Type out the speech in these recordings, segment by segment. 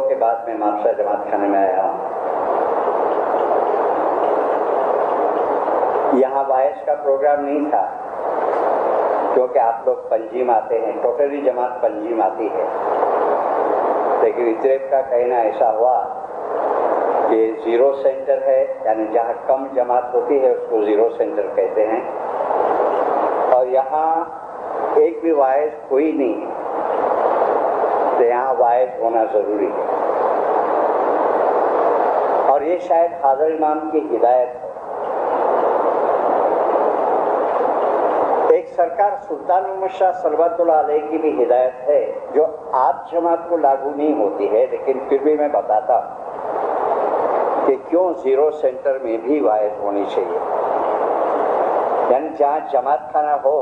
के बाद मैं मानसा जमात खाने में आया हूँ। यहाँ वाइस का प्रोग्राम नहीं था, क्योंकि आप लोग पंजीम आते हैं, टोटली जमात पंजीम आती है। लेकिन इतरेब का कहना ऐसा हुआ कि जीरो सेंटर है, यानी जहाँ कम जमात होती है उसको जीरो सेंटर कहते हैं, और यहाँ एक भी वाइस कोई नहीं है, तो यहाँ वाइस होना जरूरी है। और ये शायद हाज़िर इमाम की हिदायत है। एक सरकार सुल्तान अहमद शाह सरवतुल्लाह अलैह की भी हिदायत है, जो आप जमात को लागू नहीं होती है, लेकिन फिर भी मैं बताता कि क्यों जीरो सेंटर में भी वाइस होनी चाहिए। यानी जहाँ जमात खाना हो,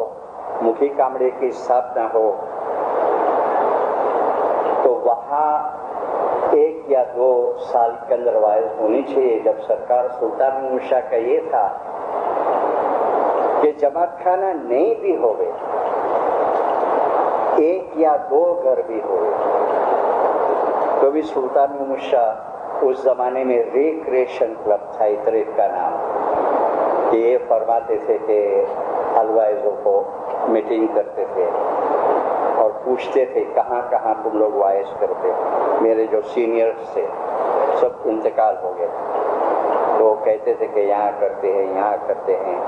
मुखी कामड़े की स्थापना हो, तो वहाँ 1 या 2 साल के अंदर वाइस होनी चाहिए। जब सरकार सुल्तान अहमद शाह का ये था कि जमात खाना नहीं भी होवे, 1 या 2 घर भी होवे, तो भी सुल्तान अहमद शाह उस जमाने में रिक्रिएशन क्लब था, इतरेब का नाम, कि ये फरमाते थे कि हलवाइजों को मीटिंग करते थे और पूछते थे कहाँ कहाँ तुम लोग वाइस करते। मेरे जो सीनियर्स थे सब इंतकाल हो गए, तो वो कहते थे कि यहाँ करते हैं, यहाँ करते हैं।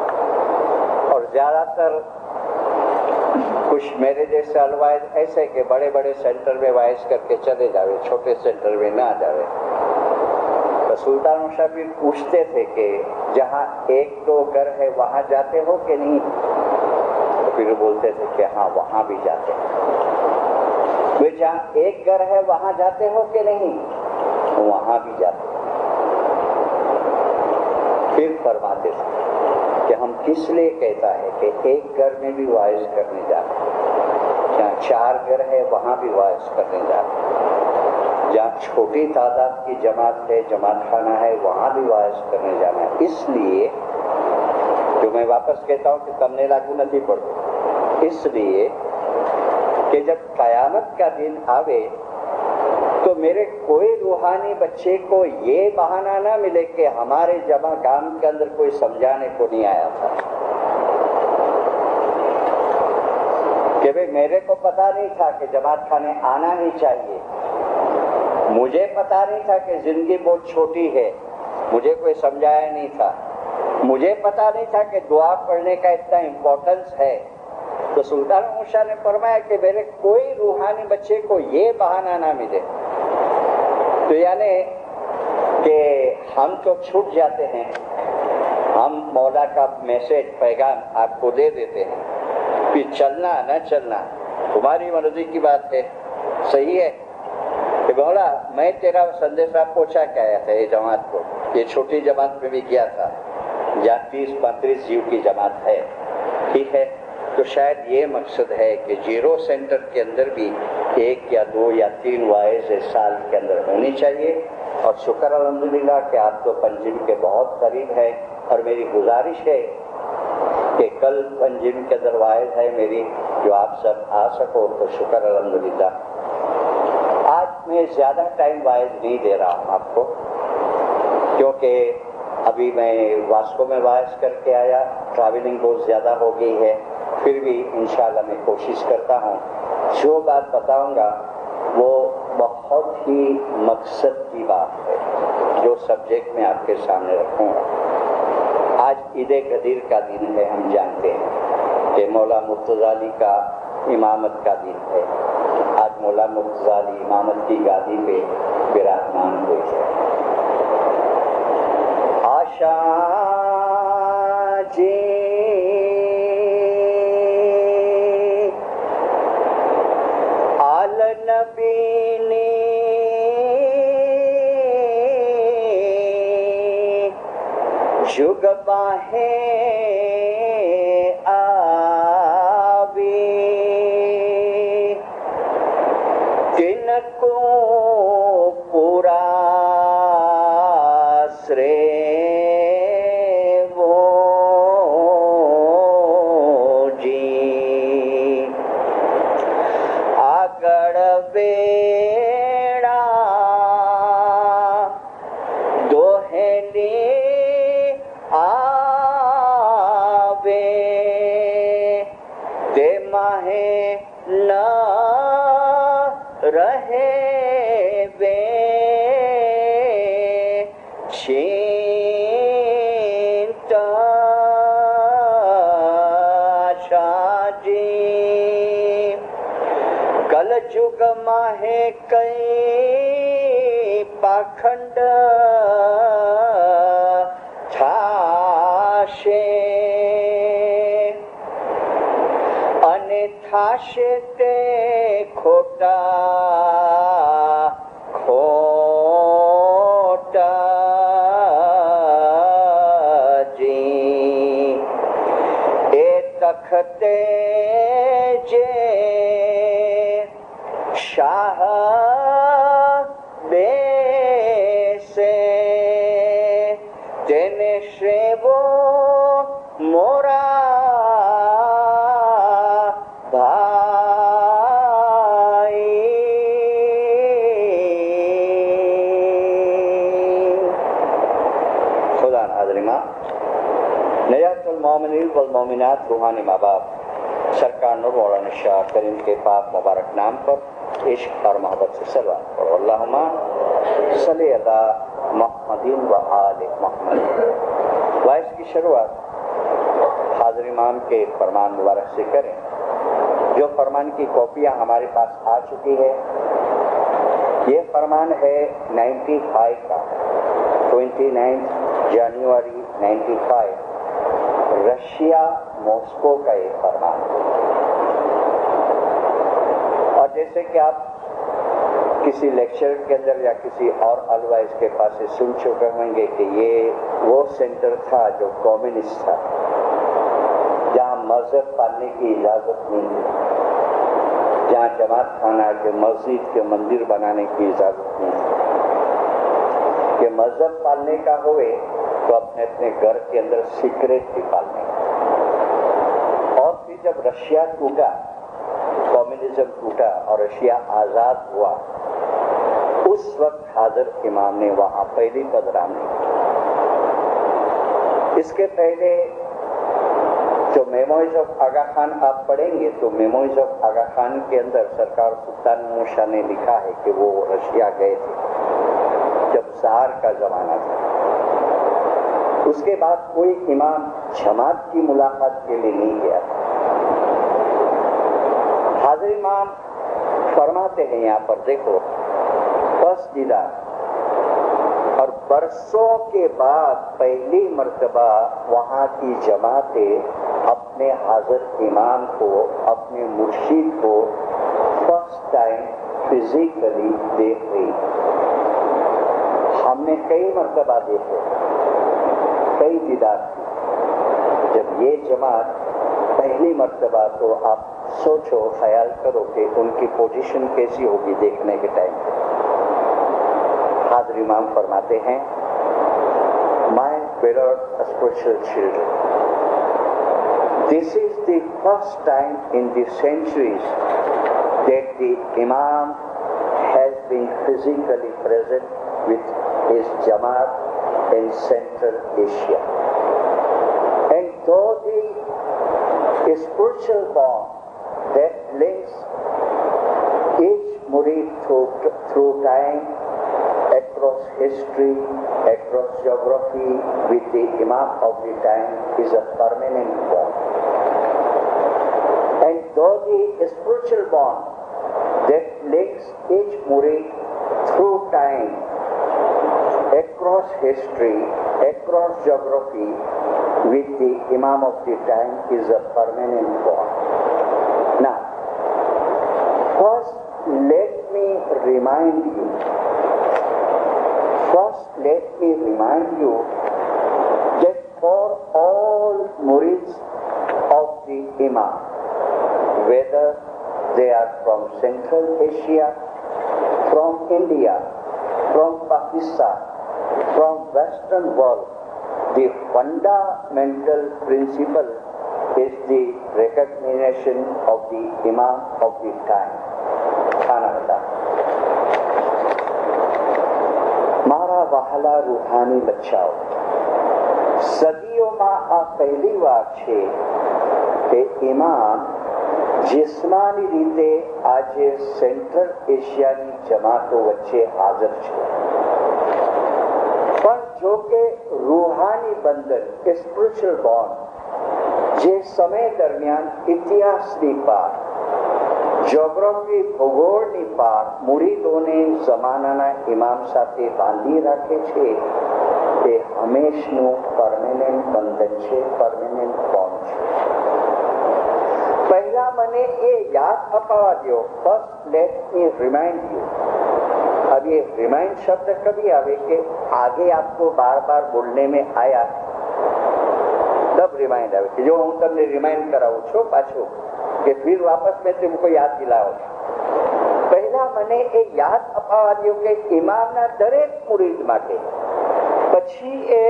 और ज़्यादातर कुछ मेरे जैसे हलवाइज ऐसे कि बड़े बड़े सेंटर में वाइस करके चले जावे, छोटे सेंटर में ना जावे। तो सुल्तान अहमद शाह भी पूछते थे कि जहाँ 1-2 घर है वहाँ जाते हो कि नहीं, तो फिर बोलते थे कि हाँ वहाँ भी जाते हैं। वे जहाँ 1 घर है वहाँ जाते हो कि नहीं, तो वहाँ भी जाते हैं। फिर फरमाते थे कि हम किस लिए कहता है कि 1 घर में भी वाइस करने जाते हैं, जहाँ 4 घर है वहाँ भी वाइस करने जाते हैं, जहाँ छोटी तादाद की जमात है, जमात खाना है, वहाँ भी वाइस करने जाना है। इसलिए जो मैं वापस कहता हूँ कि तमने लागू नहीं पड़ती, इसलिए कि जब क़यामत का दिन आवे तो मेरे कोई रूहानी बच्चे को ये बहाना ना मिले कि हमारे जमा गांव के अंदर कोई समझाने को नहीं आया था, कि भाई मेरे को पता नहीं था कि जमात खाने आना ही चाहिए, मुझे पता नहीं था कि जिंदगी बहुत छोटी है, मुझे कोई समझाया नहीं था, मुझे पता नहीं था कि दुआ पढ़ने का इतना इम्पोर्टेंस है। तो सुल्तान अहमद शाह ने फरमाया कि मेरे कोई रूहानी बच्चे को ये बहाना ना मिले। तो यानी कि हम तो छूट जाते हैं, हम मौला का मैसेज पैगाम आपको दे देते हैं, फिर चलना न चलना तुम्हारी मर्जी की बात है। सही है कि मौला मैं तेरा संदेशा पहुंचा के आया था ये जमात को, ये छोटी जमात में भी किया था, जहाँ 30-35 जीव की जमात है, ठीक है। तो शायद ये मकसद है कि जीरो सेंटर के अंदर भी 1 या 2 या 3 वाइस साल के अंदर होनी चाहिए। और शुक्र अल्हम्दुलिल्लाह कि आप तो पंजीम के बहुत करीब है, और मेरी गुजारिश है कि कल पंजीम के अंदर वाइस है मेरी, जो आप सब आ सको तो शुक्र अल्हम्दुलिल्लाह। आज मैं ज़्यादा टाइम वाइस नहीं दे रहा हूँ आपको, क्योंकि अभी मैं वास्को में वाइस करके आया, ट्रैवलिंग बहुत ज़्यादा हो गई है। फिर भी इंशाल्लाह मैं कोशिश करता हूँ जो बात बताऊंगा वो बहुत ही मकसद की बात है, जो सब्जेक्ट मैं आपके सामने रखूँगा। आज ईद गदीर का दिन है, हम जानते हैं कि मौला मुर्तज़ा अली का इमामत का दिन है। आज मौला मुर्तज़ा अली इमामत की गादी पे विराजमान हुए हैं। आशा जी आल नबी ने जुग बाहे आवी तिनको पूरा श्रे बेड़ा माहे कई पाखंड थाशे અને થાશે તે ખોટા ખોટાજી એ તખતે જે શાહ બેસે તેને શ્રેવો મોરા मोमिनात रूहानी माँ बाप सरकार नूर मौलाना शाह करीम के पाक मुबारक नाम पर इश्क और मोहब्बत से सलवात पढ़ो। अल्लाहुम्मा सल्ली अला मुहम्मदिन व आले मुहम्मद। वाइस की शुरुआत हाज़िर इमाम के फरमान मुबारक से करें। जो फरमान की कॉपियाँ हमारे पास आ चुकी है, ये फरमान है 95 का, 29 जनवरी 95, रशिया मॉस्को का एक फरमान। और जैसे कि आप किसी लेक्चर के अंदर या किसी और अलवाइज के पास से सुन चुके होंगे कि ये वो सेंटर था जो कम्युनिस्ट था, जहाँ मजहब पालने की इजाज़त नहीं थी, जहाँ जमात खाना के मस्जिद के मंदिर बनाने की इजाज़त नहीं थी। कि मजहब पालने का हुए तो अपने अपने घर के अंदर सीक्रेट भी पालने। और फिर जब रशिया टूटा, कम्युनिज्म टूटा और रशिया आज़ाद हुआ, उस वक्त हाज़िर इमाम ने वहाँ पहली पदरानी। इसके पहले जो मेमोरीज ऑफ आगा खान आप पढ़ेंगे तो मेमोरीज ऑफ आगा खान के अंदर सरकार सुल्तान मूसा ने लिखा है कि वो रशिया गए थे जब ज़ार का ज़माना था। उसके बाद कोई इमाम जमात की मुलाकात के लिए नहीं गया। हाज़िर इमाम फरमाते हैं यहाँ पर, देखो बस दीदार और बरसों के बाद पहली मर्तबा वहाँ की जमातें अपने हाज़िर इमाम को, अपने मुर्शिद को फर्स्ट टाइम फिजिकली देख रही। हमने कई मर्तबा देखे, कई दीदार की। जब ये जमात पहली मर्तबा, तो आप सोचो, ख्याल करो कि उनकी पोजीशन कैसी होगी देखने के टाइम पे। हाज़िर इमाम फरमाते हैं, My beloved spiritual children, this is the first time in the centuries that the Imam has been physically present with his Jamaat in Central Asia. And though the spiritual bond that links each murid through time, across history, across geography with the Imam of the time is a permanent bond. And though the spiritual bond that links each murid through time, across history, across geography with the Imam of the time is a permanent bond. Now, first let me remind you that for all murids of the Imam, whether they are from Central Asia, from India, from Pakistan, from Western world, the fundamental principle is the recognition of the Imam of the time. खाना बता મારા વહાલા રૂહાની બચ્ચાઓ, સદીઓમાં આ પહેલી વાર છે કે ઇમામ જિસ્માની રીતે આજે સેન્ટ્રલ એશિયાની જમાતો વચ્ચે હાજર છે, પણ જો કે રૂહાની બંધન કે સ્પિરિચ્યુઅલ બોન્ડ જે સમય દરમિયાન ઇતિહાસની પાર જ્યોગ્રાફી ભૂગોળની પાર મુરીદોને જમાનાના ઇમામ સાથે બાંધી રાખે છે તે હંમેશનું પરમેનન્ટ બંધન છે, પરમેનન્ટ બોન્ડ છે. પહેલા મને એ યાદ અપાવા દો. First let me remind you. अब ये रिमाइंड शब्द कभी आवे कि आगे आपको बार बार बोलने में आया तब रिमाइंड आवे कि जो हूँ तमने रिमाइंड कराऊं छो पाछो कि फिर वापस में तुमको याद दिलाओ. પહેલા મને એ યાદ અપાવા દો કે ઇમામના દરેક મુરીદ માટે, પછી એ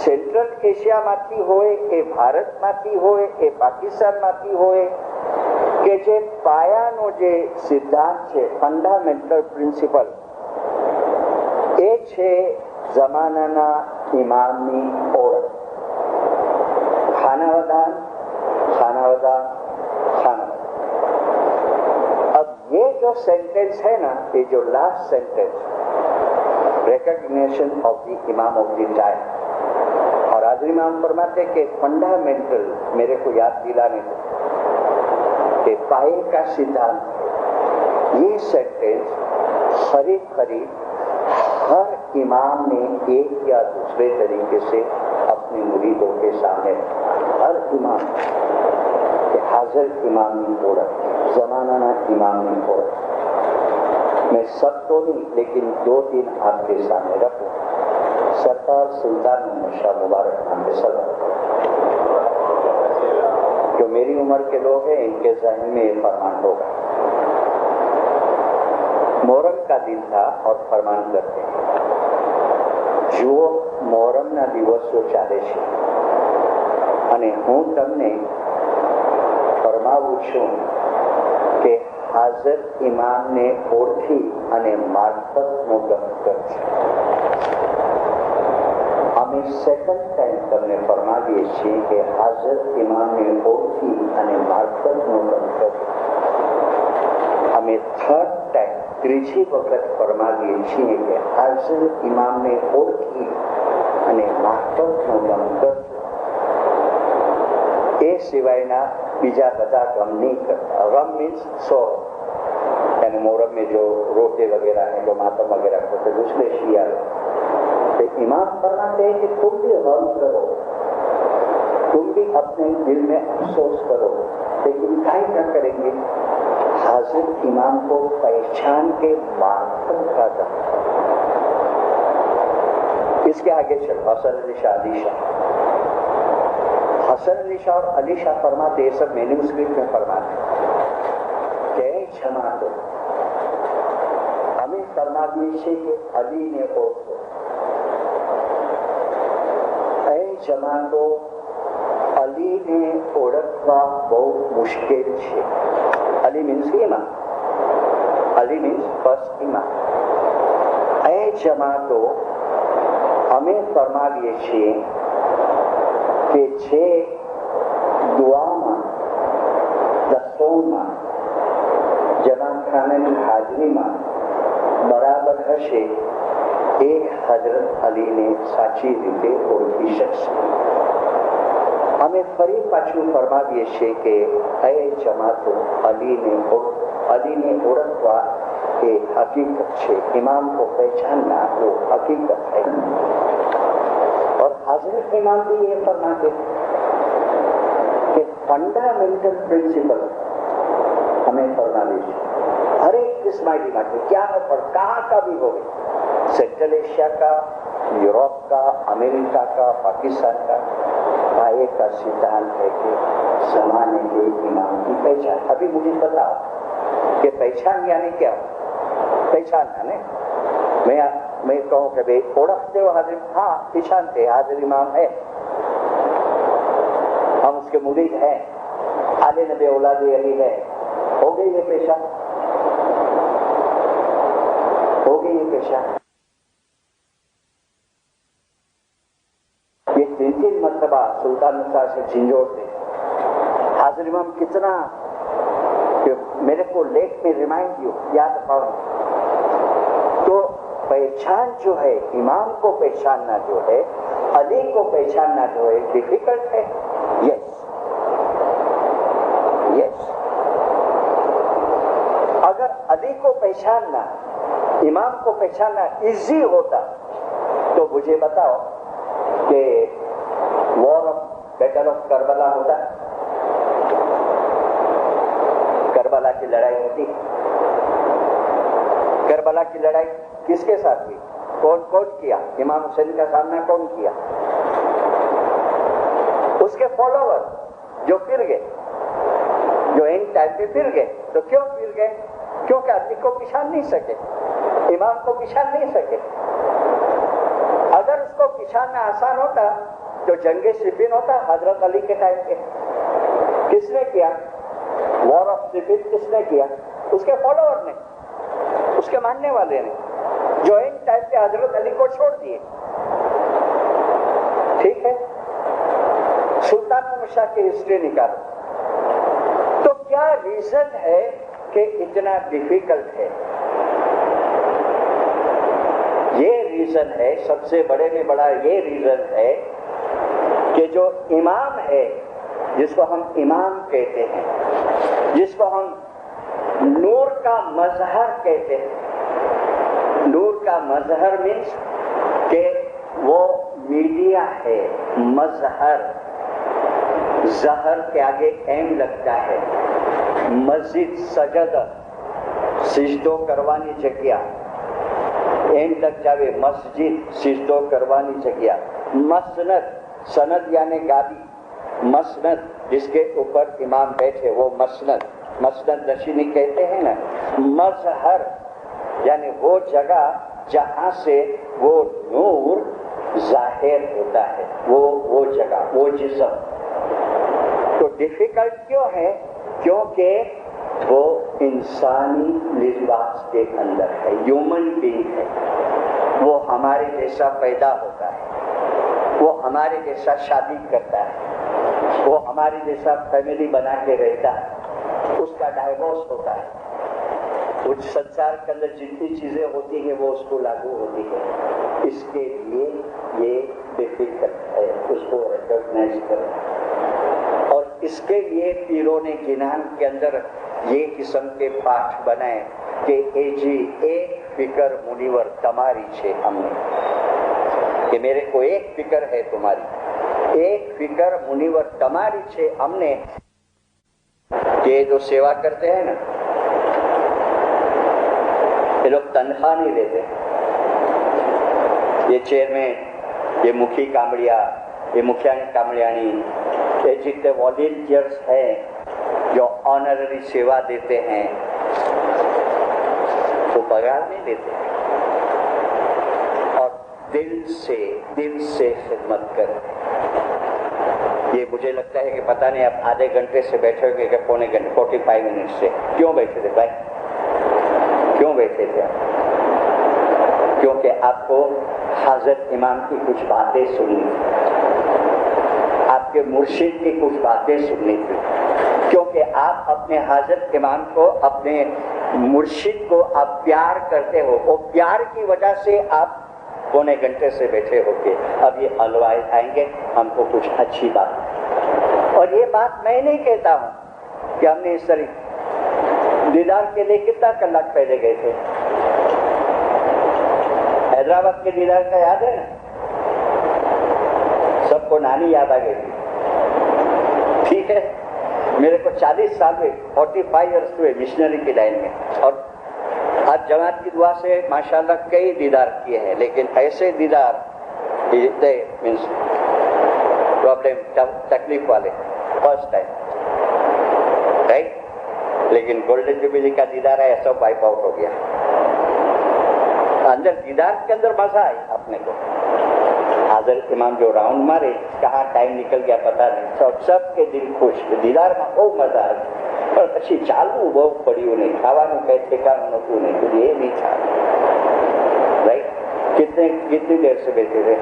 સેન્ટ્રલ એશિયામાંથી હોય, એ ભારતમાંથી હોય, એ પાકિસ્તાનમાંથી હોય, કે જે પાયાનો જે સિદ્ધાંત છે, ફંડામેન્ટલ પ્રિન્સિપલ, એ છે જમાનાના ઇમામની ઓળખ. ખાનાવદાન, ખાનાવદાन, खानावदान. अब ये जो सेंटेंस है ना, ये जो last sentence, recognition of the इमाम ऑफ द टाइम, और हाजरी इमाम फरमाते कि फंडामेंटल मेरे को याद दिलाने दो कि पाए का सिद्धांत, ये सेंटेंस करीब करीब हर इमाम ने एक या दूसरे तरीके से अपने मुरीदों के सामने रखा. हर इमाम कि हाजिर इमामी ओरख, जमाना इमामी ओरख. मैं सब तो नहीं, लेकिन 2-3 आपके सामने रखूं. सरकार सुल्तान शाह मुबारक नाम के सलाम, जो मेरी उम्र के लोग हैं, इनके जहन में ये फरमान होगा. मोहर्रम का दिन था और फरमान करते हैं, जो मोहर्रमના દિવસો ચાલે છે અને હું તમને ફરમાવું છું કે હાજર ઇમામને ઓળખી અને મારફતનો ગમ કરશે. અમે સેકન્ડ ટાઈમ તમને ફરમાવીએ છીએ કે હાજર ઇમામને ઓળખી અને મારફતનો ગમ કરશે. અમે થર્ડ ટાઈમ, ત્રીજી વખત ફરમાવીએ છીએ કે હાજર ઇમામને ઓળખી અને મારફતનો ગમ કરશે. એ સિવાયના બીજા બધા ગમ નહીં કરતા. गम मीन्स सोरो, यानी मुहर्रम में जो रोजे वगैरह हैं, जो मातम वगैरह करते हैं, उसमें शिया तो इमाम फरमाते हैं कि तुम भी गम करो, तुम भी अपने दिल में अफसोस करो, लेकिन क्या करेंगे? हाजिर इमाम को पहचान के मार्फत का गम. इसके आगे चलो, हसन अली शाह, अली शाह, हसन अली शाह और अली शाह फरमाते, ये सब मैन्यूस्क्रिप्ट में फरमाते કે જમાતો અમે ફરમાવીએ છીએ કે અલીને ઓળખો. એ જમાતો અલીને ઓળખવા બહુ મુશ્કેલ છે. અલી મીન્સ ઇમામ, અલી મીન્સ ફર્સ્ટ ઇમામ. એ જમાતો અમે ફરમાવીએ છીએ કે જે દુઆમાં, દસોમાં, જમાખાનાની હાજરીમાં બરાબર હશે, એ હજરત અલીને સાચી રીતે ઓળખી શકશે. અમે ફરી પાછું ફરમાવીએ છીએ કે એ જમાતો અલીને ઓળખવા એ હકીકત છે. ઇમામ को पहचानना वो हकीकत है. और हजरत इमाम भी ये फरमाते कि फंडामेंटल प्रिंसिपल हमें फरमावी છે. हर एक किस्माइटी માટે, क्या न पर कहाँ का भी हो, सेंट्रल एशिया का, यूरोप का, अमेरिका का, पाकिस्तान का, पाए का सिद्धांत है कि जमाने के इमाम की पहचान. अभी मुझे बताओ कि पहचान यानी क्या? पहचान है, मैं कहूँ कि भाई ओळखते हो हाजिर, हाँ पहचानते, हाजिर इमाम है, हम उसके मुरीद हैं, आले नबी औलाद अली है, हो गई ये पेशा, हो गई ये पेशा. ये 3 मरतबा सुल्तान शाह से झिंझोड़ते. हाजिर इमाम कितना कि मेरे को लेख में रिमाइंड यू, याद पाओ. तो पहचान जो है, इमाम को पहचानना जो है, अली को पहचानना जो है, डिफिकल्ट है. Yes, yes. علی کو پہچاننا، امام کو پہچاننا ایزی ہوتا تو مجھے بتاؤ کہ war of battle of Karbala ہوتا، کربلا کی لڑائی ہوتی، کربلا کی لڑائی کس کے ساتھ ہوئی؟ کون کون کیا؟ امام حسین کا سامنا کون کیا؟ اس کے فالوور جو پھر گئے، جو اینڈ ٹائم پہ پھر گئے. تو کیوں پھر گئے؟ کیونکہ علی کو پہچان نہیں سکے، امام کو پہچان نہیں سکے. اگر اس کو پہچاننا آسان ہوتا تو جنگ صفین ہوتا حضرت علی کے ٹائم پہ. کس نے کیا وار آف صفین؟ کس نے کیا؟ اس کے فالوور نے، اس کے ماننے والے نے، جو اینڈ ٹائم پہ حضرت علی کو چھوڑ دیے. ٹھیک ہے، سلطان شاہ کی ہسٹری نکالو تو کیا ریزن ہے کہ اتنا ڈیفیکلٹ ہے؟ یہ ریزن ہے، سب سے بڑے میں بڑا یہ ریزن ہے کہ جو امام ہے، جس کو ہم امام کہتے ہیں، جس کو ہم نور کا مظہر کہتے ہیں. نور کا مظہر مینس کہ وہ میڈیا ہے، مظہر، ظہر کے آگے ایم لگتا ہے. مسجد سجد، سجدوں کروانی جگہ، ایم لگ جاوے مسجد، سجدوں کروانی جگہ. مسند، سند یعنی گادی، مسند جس کے اوپر امام بیٹھے وہ مسند، مسند نشینی کہتے ہیں نا. مظہر یعنی وہ جگہ جہاں سے وہ نور ظاہر ہوتا ہے، وہ جگہ، وہ جسم. تو ڈیفیکلٹ کیوں ہے؟ کیونکہ وہ انسانی لباس کے اندر ہے، ہیومن بینگ ہے. وہ ہمارے جیسا پیدا ہوتا ہے، وہ ہمارے جیسا شادی کرتا ہے، وہ ہمارے جیسا فیملی بنا کے رہتا ہے، اس کا ڈائیورس ہوتا ہے. اس سنسار کے اندر جتنی چیزیں ہوتی ہیں وہ اس کو لاگو ہوتی ہے. اس کے لیے یہ ڈیفیکلٹ ہے اس کو ریکگنائز کرنا. اور اس کے لیے پیروں نے جنان کے اندر یہ قسم کے پاٹھ بنائے کہ اے جی ایک فکر منیور تمہاری چھے ہم نے، کہ میرے کو ایک فکر ہے تمہاری، ایک فکر منیور تمہاری چھے ہم نے. یہ جو سیوا کرتے ہیں نا، یہ لوگ تنخواہ نہیں دیتے. یہ چیئرمین، یہ مکھی کامڑیا، یہ مکھیانی کامڑیانی، یہ جتنے والنٹیئرس ہیں جو آنرری سیوا دیتے ہیں وہ پگار نہیں دیتے اور دل سے خدمت کرتے. یہ مجھے لگتا ہے کہ پتہ نہیں آپ آدھے گھنٹے سے بیٹھے ہوئے کہ پونے گھنٹے 45 منٹ سے کیوں بیٹھے تھے بھائی؟ کیوں بیٹھے تھے آپ؟ کیونکہ آپ کو حضرت امام کی کچھ باتیں سننی تھی، آپ کے مرشد کی کچھ باتیں سننی تھی. کیونکہ آپ اپنے حضرت امام کو، اپنے مرشد کو آپ پیار کرتے ہو، وہ پیار کی وجہ سے آپ پونے گھنٹے سے بیٹھے ہو کے اب یہ الوائز آئیں گے ہم کو کچھ اچھی بات. اور یہ بات میں نہیں کہتا ہوں کہ ہم نے اس طرح دیدار کے لیے کتنا کلاک پہلے گئے تھے. حیدرآباد کے دیدار کا یاد ہے نا؟ سب کو نانی یاد آ گئی تھی. ٹھیک ہے، میرے کو 40 سال ہوئے، 45 ایئرس ہوئے مشنری کی لائن میں، اور آج جماعت کی دعا سے ماشاءاللہ کئی دیدار کیے ہیں، لیکن ایسے دیدار مینس پرابلم تکلیف والے فرسٹ ٹائم رائٹ. لیکن گولڈن جوبلی کا دیدار ہے سب وائپ آؤٹ ہو گیا. اندر دیدار کے اندر مزہ آئی اپنے کو. حضرت امام جو راؤنڈ مارے کہاں ٹائم نکل گیا پتا نہیں. سب کے دل خوش، دیدار میں بہت مزہ آیا. پر પછી ચાલવું બહુ પડ્યું નહીં, ખાવાનું કઈ ઠેકાણું નહોતું નહીં, તો એ નહીં ચાલે રાઈટ. कितनी देर से बैठे थे?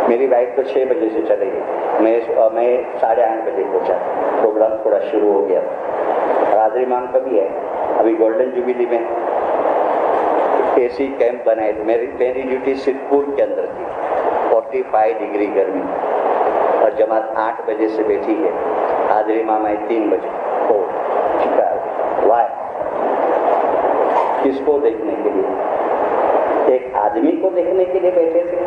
मेरी बाइक तो 6 बजे से चली गई, मैं 8:30 बजे पहुंचा. प्रोग्राम थोड़ा शुरू हो गया. हाजिर इमाम का भी है. अभी गोल्डन जुबली में एसी कैंप बनाए थे. मेरी ड्यूटी सिद्धपुर के अंदर थी. 45 डिग्री गर्मी और जमात 8 बजे से बैठी है. हाजिर इमाम आए 3 बजे. वाह, کس کو دیکھنے کے لیے؟ ایک آدمی کو دیکھنے کے لیے بیٹھے تھے،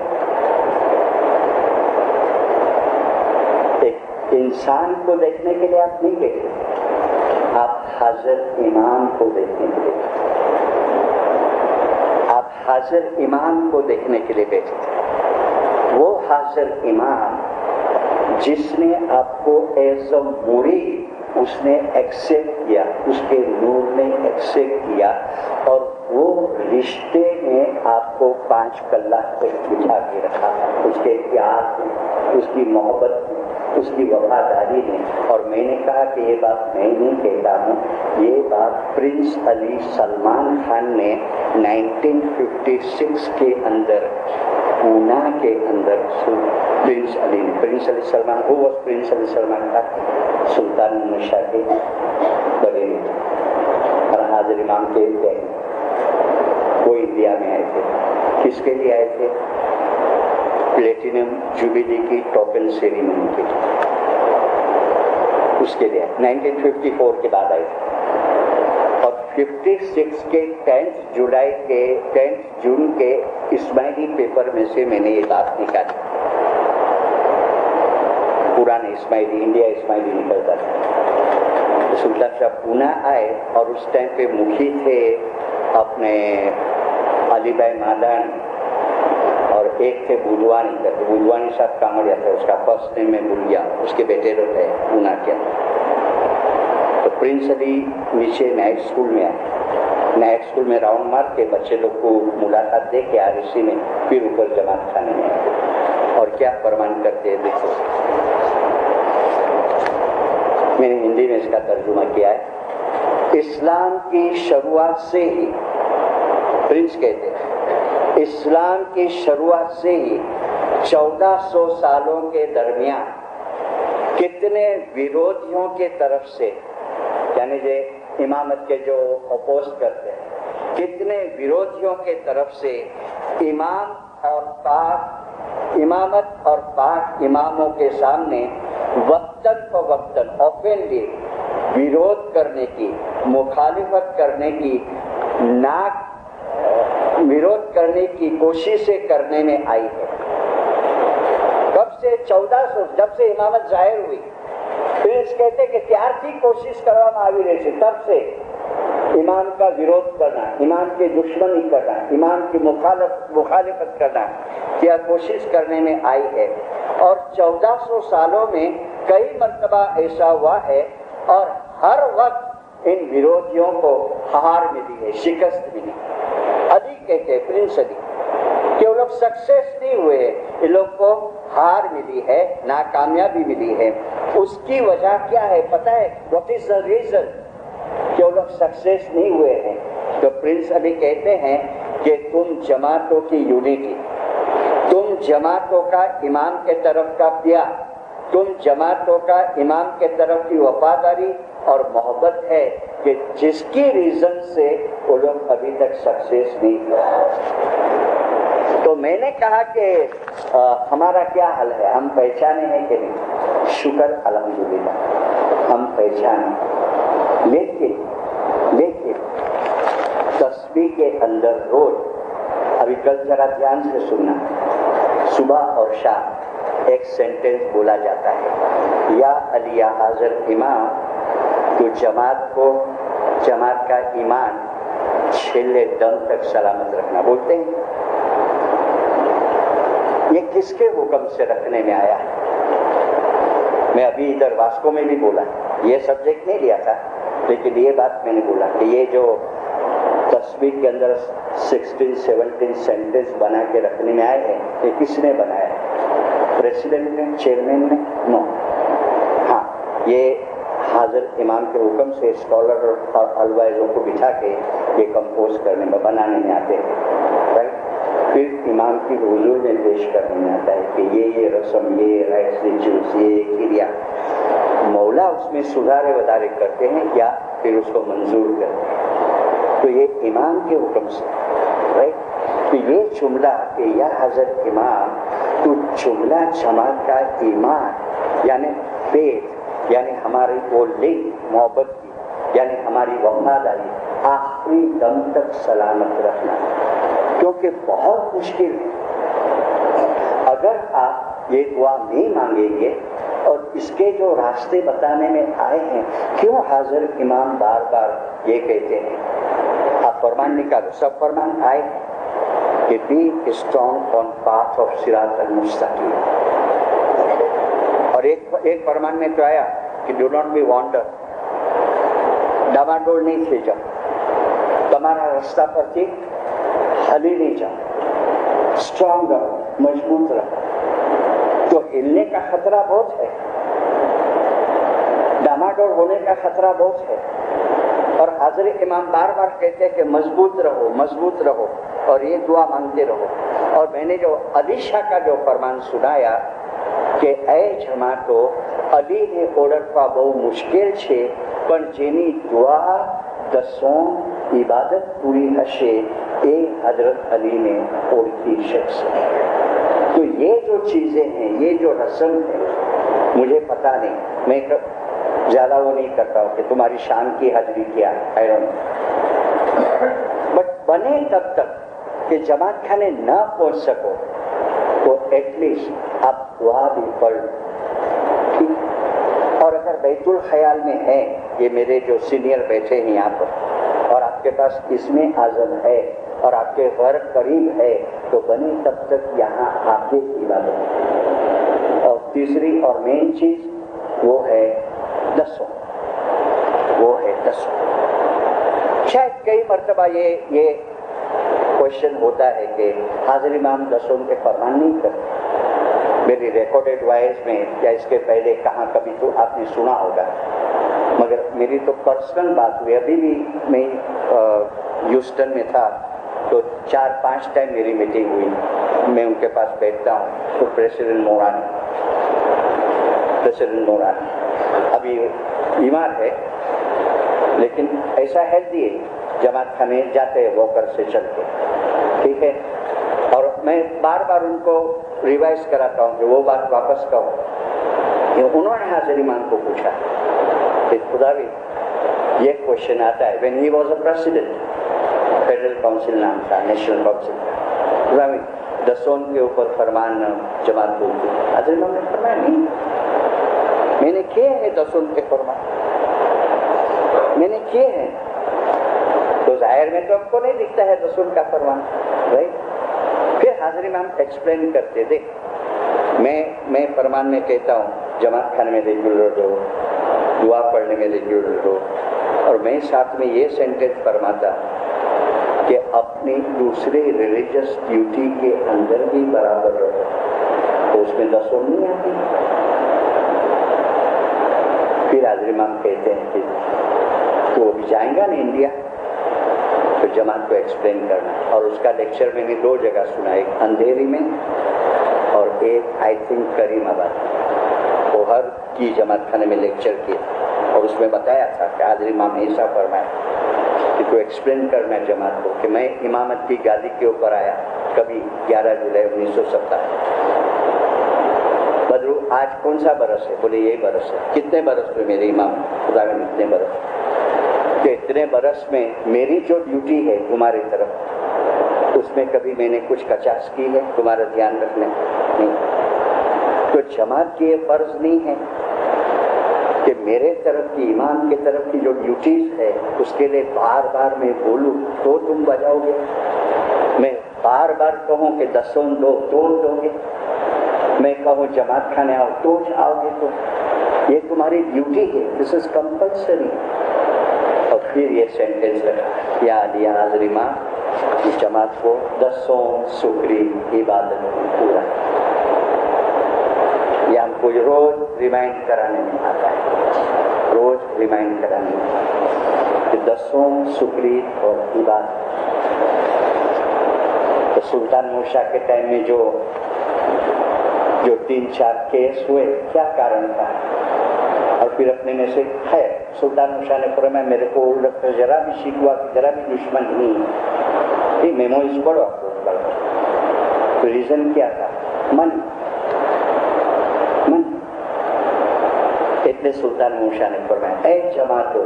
ایک انسان کو دیکھنے کے لیے آپ نہیں بیٹھے، آپ حاضر امام کو دیکھنے کے لیے، آپ حاضر امام کو دیکھنے کے لیے بیٹھے تھے۔ وہ حاضر امام جس نے آپ کو ایز اے مرید اس نے ایکسیپٹ کیا، اس کے نور نے ایکسیپٹ کیا، اور وہ رشتے میں آپ کو 5 کلہ تک بٹھا کے رکھا، اس کے پیار میں، اس کی محبت میں، اس کی وفاداری میں۔ اور میں نے کہا کہ یہ بات میں نہیں کہتا ہوں، یہ بات پرنس علی سلمان خان نے 1956 کے اندر پونا کے اندر پرنس علی سلمان، وہ واز پرنس علی سلمان خان، سلطان محمد شاہ کے بڑے اور حاضر امام کے بہن، وہ انڈیا میں آئے تھے۔ کس کے لیے آئے تھے؟ پلیٹینم جوبلی کی ٹوکن سیریمنی کے لیے، اس کے لیے 1954 کے بعد آئے تھے۔ اور 56 کے 10 جون کے اسماعیلی پیپر میں سے میں نے یہ بات نکالی، پرانے اسماعیلی، انڈیا اسماعیلی نکلتا تھا۔ سلطان شاہ پونا آئے اور اس ٹائم پہ مکھی تھے اپنے علی بھائی مادان، اور ایک تھے بودوانی کرتے، بودوانی صاحب کامڑیا تھا، اس کا فرسٹ نیم میں بھول گیا، اس کے بیٹے لوگ تھے پونا کے اندر۔ تو پرنس علی نیچے نائٹ اسکول میں آئے، نائٹ اسکول میں راؤنڈ مار کے بچے لوگ کو ملاقات دے کے RSC میں، پھر اوپر جماعت خانے میں آئے، اور کیا فرمان کرتے ہیں دیکھو۔ میں نے ہندی میں اس کا ترجمہ کیا ہے۔ اسلام کی شروعات سے ہی، پرنس کہتے ہیں، اسلام کی شروعات سے ہی 1400 سالوں کے درمیان کتنے ویرودھیوں کے طرف سے، یعنی جو امامت کے جو اپوز کرتے ہیں، کتنے ویرودھیوں کے طرف سے امامت اور پاک اماموں کے سامنے وقتاً فوقتاً اوپنلی ویرودھ کرنے کی، مخالفت کرنے کی، ویرودھ کرنے کی کوششیں کرنے میں آئی ہے۔ کب سے؟ 1400، جب سے امامت ظاہر ہوئی۔ پھر اس کہتے کہ تیار تھی کوشش کروا معاویہ سے، تب سے امام کا ویرودھ کرنا، امام کی دشمنی کرنا، امام کی مخالفت کرنا، کیا کوشش کرنے میں آئی ہے۔ اور 1400 سالوں میں کئی مرتبہ ایسا ہوا ہے، اور ہر وقت ان ویرودھیوں کو ہار ملی ہے، شکست ملی۔ علی کہتے ہیں، پرنس علی، کہ وہ لوگ سکسیس نہیں ہوئے ہیں، ان لوگ کو ہار ملی ہے، ناکامیابی ملی ہے۔ اس کی وجہ کیا ہے پتہ ہے؟ واٹ از دا ریزن کہ وہ لوگ سکسیس نہیں ہوئے ہیں؟ تو پرنس علی کہتے ہیں کہ تم جماعتوں کی یونٹی، تم جماعتوں کا امام کے طرف کا پیار، تم جماعتوں کا امام کے طرف کی وفاداری اور محبت ہے کہ جس کی ریزن سے وہ لوگ ابھی تک سکسیس نہیں ہوئے۔ تو میں نے کہا کہ ہمارا کیا حل ہے؟ ہم پہچانے ہیں کہ نہیں؟ شکر الحمدللہ ہم پہچانے، لیکن تسبیح کے اندر روز، ابھی کل ذرا دھیان سے سننا، صبح اور شام ایک سینٹنس بولا جاتا ہے، یا علی یا حاضر امام تو جماعت کا ایمان چھیلے دم تک سلامت رکھنا بولتے ہیں۔ یہ کس کے حکم سے رکھنے میں آیا ہے؟ میں ابھی ادھر واسکو میں بھی بولا، یہ سبجیکٹ نہیں لیا تھا، لیکن یہ بات میں نے بولا کہ یہ جو تسبیح کے اندر 16-17 سینٹنس بنا کے رکھنے میں آئے ہیں، یہ کس نے بنایا ہے؟ پریسیڈنٹ نے؟ چیئرمین نے؟ نو، ہاں، یہ حاضر امام کے حکم سے اسکالر اور الوائزوں کو بٹھا کے یہ کمپوز کرنے میں، بنانے میں آتے ہیں، رائٹ؟ پھر امام کی حضور میں پیش کرنے میں آتا ہے کہ یہ رسم، یہ رائٹس، یہ کریا، مولا اس میں سدھارے ودارے کرتے ہیں یا پھر اس کو منظور کرتے ہیں۔ تو یہ امام کے حکم سے، رائٹ؟ تو یہ جملہ کہ یا حضرت امام، تو جملہ جماعت کا ایمان یعنی فیتھ، یعنی ہماری وہ لنک محبت کی، یعنی ہماری وفاداری آخری دم تک سلامت رکھنا، کیونکہ بہت مشکل ہے۔ اگر آپ یہ دعا نہیں مانگیں گے اور اس کے جو راستے بتانے میں آئے ہیں، کیوں حاضر امام بار بار یہ کہتے ہیں، آپ فرمان نکالو، سب فرمان آئے کہ be strong on path of صراط المستقیم، اور ایک فرمان میں تو آیا کہ ڈو ناٹ بی وانڈر، ڈاواڈول نہیں تھے جب تمہارا راستہ پر تھی، ہلی نہیں جاؤ، اسٹرانگ رہو، مضبوط رہو۔ تو ہلنے کا خطرہ بہت ہے، ڈاواڈول ہونے کا خطرہ بہت ہے، اور حضرت امام بار بار کہتے ہیں کہ مضبوط رہو، مضبوط رہو، اور یہ دعا مانگتے رہو۔ اور میں نے جو علی شاہ کا جو فرمان سنایا کہ اے جماعتو، علی نے اوڑکوا بہو مشکل છે પણ જેની દુઆ દસોં عبادت پوری ہشے، اے حضرت علی نے اوڑکی شخص ہے۔ تو یہ جو چیزیں ہیں، یہ جو رسم ہے، مجھے پتہ نہیں، میں زیادہ وہ نہیں کرتا ہوں کہ تمہاری شان کی حاضری کیا ہے، بٹ بنے تب تک کہ جماعت خانے نہ پہنچ سکو تو ایٹ لیسٹ آپ دعا بھی پڑھ لو، ٹھیک؟ اور اگر بیت الخیال میں ہے، یہ میرے جو سینئر بیٹھے ہیں یہاں پر، اور آپ کے پاس اس میں اعظم ہے اور آپ کے گھر قریب ہے، تو بنے تب تک یہاں آپ کی عبادت۔ اور تیسری اور مین چیز وہ ہے دسوں، وہ ہے دسوں۔ شاید کئی مرتبہ یہ کوشچن ہوتا ہے کہ حاضر امام دسوں کے فرمان نہیں کرتے۔ میری ریکارڈڈ وائس میں یا اس کے پہلے کہاں کبھی تو آپ نے سنا ہوگا، مگر میری تو پرسنل بات ہوئی۔ ابھی بھی میں ہیوسٹن میں تھا تو 4-5 ٹائم میری میٹنگ ہوئی، میں ان کے پاس بیٹھتا ہوں تو پریسیڈنٹ نورانی ابھی بیمار ہے، لیکن ایسا ہیلدی ہے، جماعت خانے جاتے ہیں واکر سے چل کے، ٹھیک ہے، اور میں بار بار ان کو ریوائز کراتا ہوں کہ وہ بات واپس کہو کہ انہوں نے حاضر امام کو پوچھا کہ خدا بھی یہ کوشچن آتا ہے، when he was a president، federal council نام تھا، نیشنل کاؤنسل کا، خدا بھی دسوں کے اوپر فرمان جماعت بولتی، حاضر امام نے فرمایا نہیں، میں نے کیے ہیں دسوں کے فرمان، میں نے کیے ہیں، تو ظاہر میں تو ہم کو نہیں دکھتا ہے دسوں کا فرمان، رائٹ؟ پھر حاضر امام ایکسپلین کرتے تھے، میں فرمان میں کہتا ہوں جماعت خانے میں ریگولر رہو، دعا پڑھنے میں ریگولر رہو، اور میں ساتھ میں یہ سینٹینس فرماتا کہ اپنی دوسرے ریلیجس ڈیوٹی کے اندر بھی برابر رہو، تو اس میں دسوں نہیں آتی۔ پھر حاضر امام کہتے ہیں کہ تو ابھی جائیں گا نا انڈیا، تو جماعت کو ایکسپلین کرنا، اور اس کا لیکچر میں نے 2 جگہ سنا، ایک اندھیری میں اور ایک آئی تھنک کریم آباد، وہ ہر کی جماعت خانے میں لیکچر کیا، اور اس میں بتایا تھا کہ حاضر امام ایسا فرمایا کہ تو ایکسپلین کرنا جماعت کو کہ میں امامت کی گادی کے اوپر آیا کبھی 11 جولائی 1970۔ بدرو آج کون سا برس ہے؟ بولے یہی برس ہے۔ کتنے برس ہوئے میرے امام؟ خدا میں اتنے برس، کہ اتنے برس میں میری جو ڈیوٹی ہے تمہاری طرف، اس میں کبھی میں نے کچھ کچاس کی ہے تمہارا دھیان رکھنے نہیں؟ تو جماعت کی یہ فرض نہیں ہے کہ میرے طرف کی، امام کی طرف کی جو ڈیوٹیز ہے اس کے لیے بار بار میں بولوں تو تم بجاؤ گے، میں بار بار کہوں کہ دسوں دو تو دو گے، میں کہوں جماعت خانے آؤ تو آؤ گے، تو یہ تمہاری ڈیوٹی ہے، دس از کمپلسری۔ اور پھر یہ سینٹینس رکھا، یا علی حاضر امام اس جماعت کو دسوں شکری عبادت پورا، یہ ہم کو روز ریمائنڈ کرانے میں آتا ہے، روز ریمائنڈ کرانے میں کہ دسوں شکری اور عبادت۔ تو سلطان موسیٰ کے ٹائم میں جو 3-4 کیس ہوئے، کیا کارن تھا؟ اور پھر اپنے میں سے خیر سلطان موسیٰ نے فرمایا میرے کو ذرا بھی شکوا کہ ذرا بھی دشمن نہیں ہے، میموریز پڑھو آپ کو، تو ریزن کیا تھا؟ من اتنے سلطان موسیٰ نے فرمایا اے جماعتو،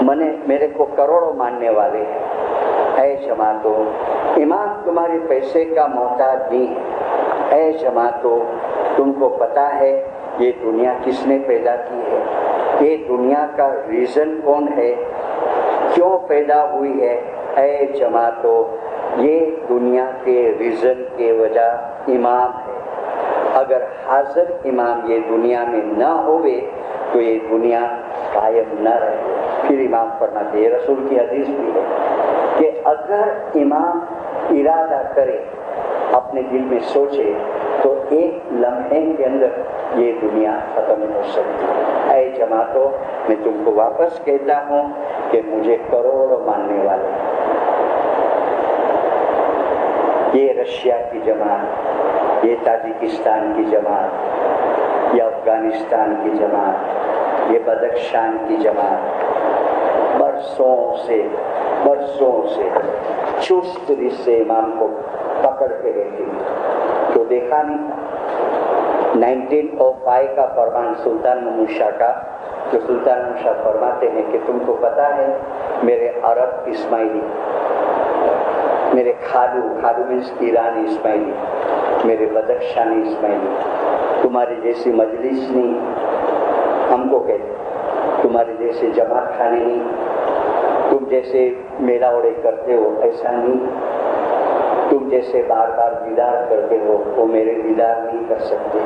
मेरे को करोड़ों मानने वाले हैं। ऐ जमातो, इमाम तुम्हारे पैसे का मोहताज नहीं है। ऐ जमातो, तुमको पता है ये दुनिया किसने पैदा की है? ये दुनिया का रीजन कौन है, क्यों पैदा हुई है? ऐ जमातो, ये दुनिया के रीजन के वजह इमाम है। अगर हाजिर इमाम ये दुनिया में न होवे तो ये दुनिया कायम न रहे। फिर इमाम फरमाते, रसूल की हदीस भी है कि अगर इमाम इरादा करे, अपने दिल में सोचे, तो एक लम्हे के अंदर ये दुनिया खत्म हो सकती है। ऐ जमातो, मैं तुमको वापस कहता हूँ कि मुझे करोड़ों मानने वाले हैं। ये रशिया की जमात, ये ताजिकिस्तान की जमात, ये अफगानिस्तान की जमात, ये बदख्शान की जमात बरसों से चुस्त से इमाम को पकड़ के रहती है। तो देखा नहीं था 1905 का फरमान सुल्तान महमूद शाह का, जो सुल्तान महमूद शाह फरमाते हैं कि तुमको पता है मेरे अरब इस्माइली, मेरे खालू मीन्स ईरानी इस्माइली, मेरे बदख्शानी इस्माइली तुम्हारी जैसी मजलिस नहीं, हमको कहते तुम्हारे जैसे जमात खाने नहीं, तुम जैसे मेला ओड़े करते हो ऐसा नहीं, तुम जैसे बार बार दीदार करते हो वो मेरे दीदार नहीं कर सकते।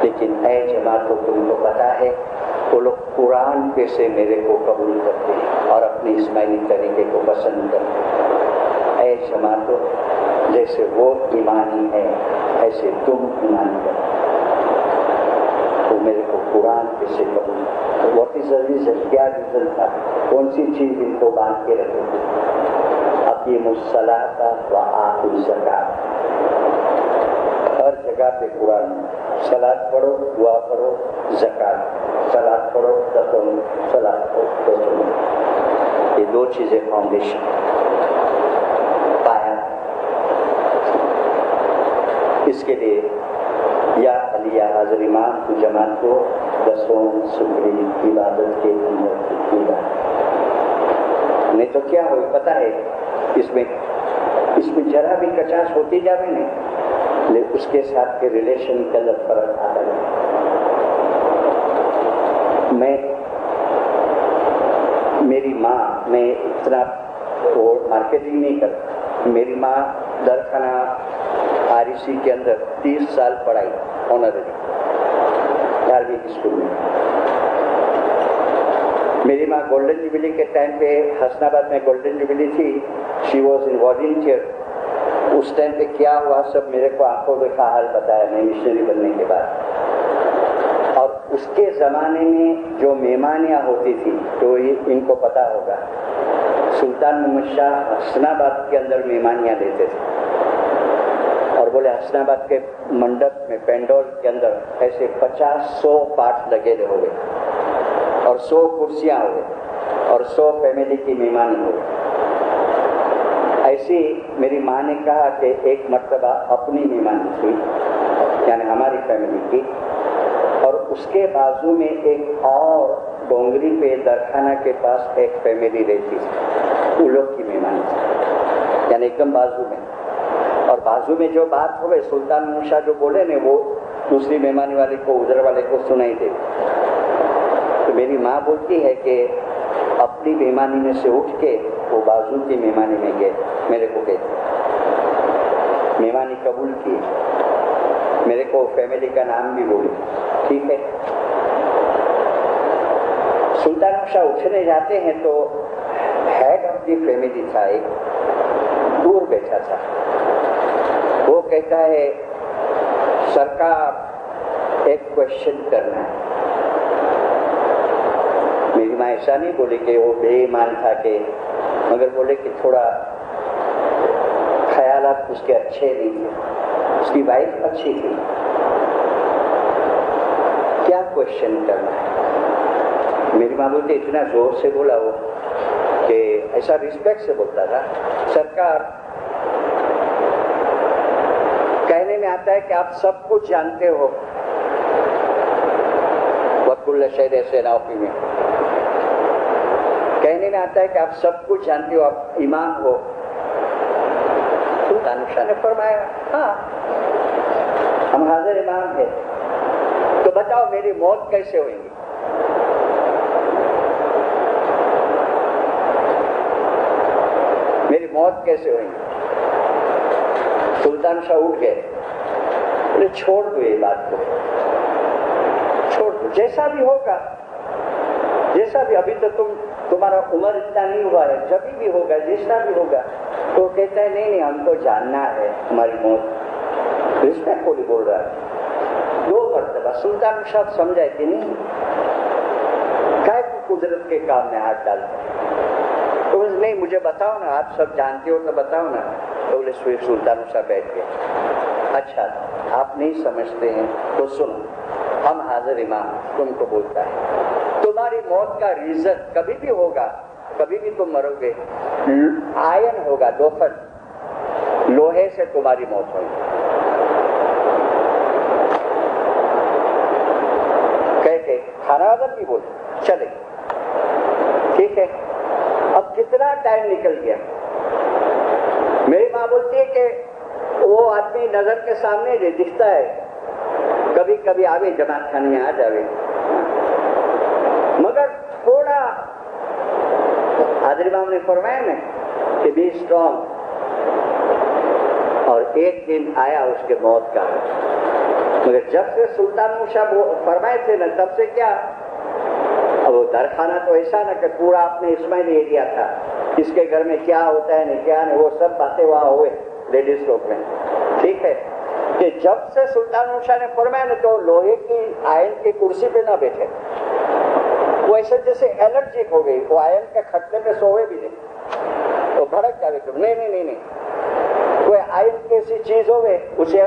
लेकिन ऐ जमात को तुमको पता है वो लोग कुरान पे से मेरे को कबूल करते हैं और अपने इस्माइली तरीके को पसंद करते हैं। ऐ जमात, जैसे वो ईमानी है ऐसे तुम ईमानी करो, तो मेरे को कुरान पे से कबूल। तो व्हाट इज द रीजन? क्या रीजन था? कौन सी चीज इनको बांध के रखे थे? अक़ीमुस्सलात व आतुज़ ज़कात। हर जगह पे कुरान, सलात पढ़ो, दुआ पढ़ो, ज़कात, सलात पढ़ो, सलात पढ़ो, ये दो चीजें फाउंडेशन पाया। इसके लिए या अली या हाज़िर इमाम की जमात को दसों सुबह इबादत के अंदर किया। नहीं तो क्या हो पता है, इसमें जरा भी कचास होती जावे नहीं, लेकिन उसके साथ के रिलेशन के अंदर फर्क आता है। मेरी माँ, मैं इतना मार्केटिंग नहीं करता, मेरी माँ दरखाना आरईसी के अंदर 30 साल पढ़ाई ऑनररी धार्मिक स्कूल में। मेरी माँ गोल्डन जुबली के टाइम पे हसनाबाद में गोल्डन जुबली थी, शी वॉज इन वॉलंटियर। उस टाइम पे क्या हुआ सब मेरे को आंखों देखा हाल बताया मैं मिशनरी बनने के बाद। और उसके ज़माने में जो मेहमानियाँ होती थी तो ये इनको पता होगा, सुल्तान महमूद शाह हसनाबाद के अंदर मेहमानियाँ लेते थे और बोले हसनाबाद के मंडप में पेंडोल के अंदर ऐसे 50-100 पाठ लगे होंगे और 100 कुर्सियाँ हो गई और 100 फैमिली की मेहमानी हो गई। ऐसी मेरी माँ ने कहा कि एक मर्तबा अपनी मेहमानी थी, यानी हमारी फैमिली की, और उसके बाजू में एक और डोंगरी पे दरखाना के पास एक फैमिली रहती थी, उन लोग की मेहमानी थी, यानी एकदम बाजू में। और बाजू में जो बात हो गई सुल्तान महमूद शाह जो बोले ने वो दूसरी मेहमानी वाले को, उधर वाले को सुनाई दे। तो मेरी माँ बोलती है कि अपनी मेहमानी में से उठ के वो बाजू की मेहमानी में गए, मेरे को कहते मेहमानी कबूल की, मेरे को फैमिली का नाम भी बोले, ठीक है। सुल्तान महमूद शाह उठने जाते हैं तो हेड ऑफ दी फैमिली था, एक दूर बैठा था, वो कहता है सरकार एक क्वेश्चन करना है। मेरी माँ ऐसा नहीं बोली कि वो बेईमान था के, मगर बोले कि थोड़ा ख्यालात उसके अच्छे नहीं थे, उसकी वाइफ अच्छी थी, क्या क्वेश्चन करना है। मेरी माँ बोलती इतना जोर से बोला वो कि ऐसा रिस्पेक्ट से बोलता था, सरकार कहने में आता है कि आप सब कुछ जानते हो, वकुल्ल शै'इन ऐसे नाफी में کہنے میں آتا ہے کہ آپ سب کچھ جانتے ہو, آپ امام ہو. سلطان شاہ نے فرمایا ہاں ہم حاضر امام ہیں, تو بتاؤ میری موت کیسے ہوئے گی؟ میری موت کیسے ہوئے گی؟ سلطان شاہ اٹھ گئے, بولے چھوڑ دو یہ بات کو, چھوڑ دو, جیسا بھی ہوگا, جیسا بھی, ابھی تو تمہارا عمر اتنا نہیں ہوا ہے, جب بھی ہوگا جیسا بھی ہوگا. تو کہتا ہے نہیں ہم کو جاننا ہے ہماری موت. ریسپیکٹفلی بول رہا ہے. 2 مرتبہ سلطان شاہ سمجھا کہ نہیں کائے کو قدرت کے کام میں ہاتھ ڈالتا ہے. تو نہیں مجھے بتاؤ نا, آپ سب جانتے ہو تو بتاؤ نا. تو بولے سلطان شاہ بیٹھ گئے. اچھا آپ نہیں سمجھتے ہیں تو سنو, ہم حاضر امام تم کو بولتا ہے, تمہاری موت کا ریزن کبھی بھی ہوگا, کبھی بھی تم مرو گے. آئن ہوگا, دوفن, لوہے سے تمہاری موت ہوگی. کہتے کھانا آدم بھی بولے چلے ٹھیک ہے. اب کتنا ٹائم نکل گیا. میری ماں بولتی ہے کہ وہ آدمی نظر کے سامنے دکھتا ہے, کبھی کبھی آوے جماعت خانے میں آ جاوے, مگر تھوڑا حاضر امام نے فرمایا نا کہ بی اسٹرانگ. اور ایک دن آیا اس کے موت کا, مگر جب سے سلطان شاہ فرمائے تھے نا تب سے کیا, اب وہ درخانہ تو ایسا نا کہ پورا آپ نے اسماعیل ایریا تھا, کس کے گھر میں کیا ہوتا ہے نہیں کیا نہیں, وہ سب باتیں وہاں ہوئے لیڈیز لوگ میں. ٹھیک ہے کہ جب سے سلطان شاہ نے فرمایا نا تو لوہے کی آئن کی کرسی پہ نہ بیٹھے, وہ ایسے جیسے الرجک ہو گئی, وہ آئن کے کھٹنے پہ سوئے بھی نہیں, وہ بھڑک جاوے تو نہیں, کوئی آئن کی ایسی چیز ہوئے اسے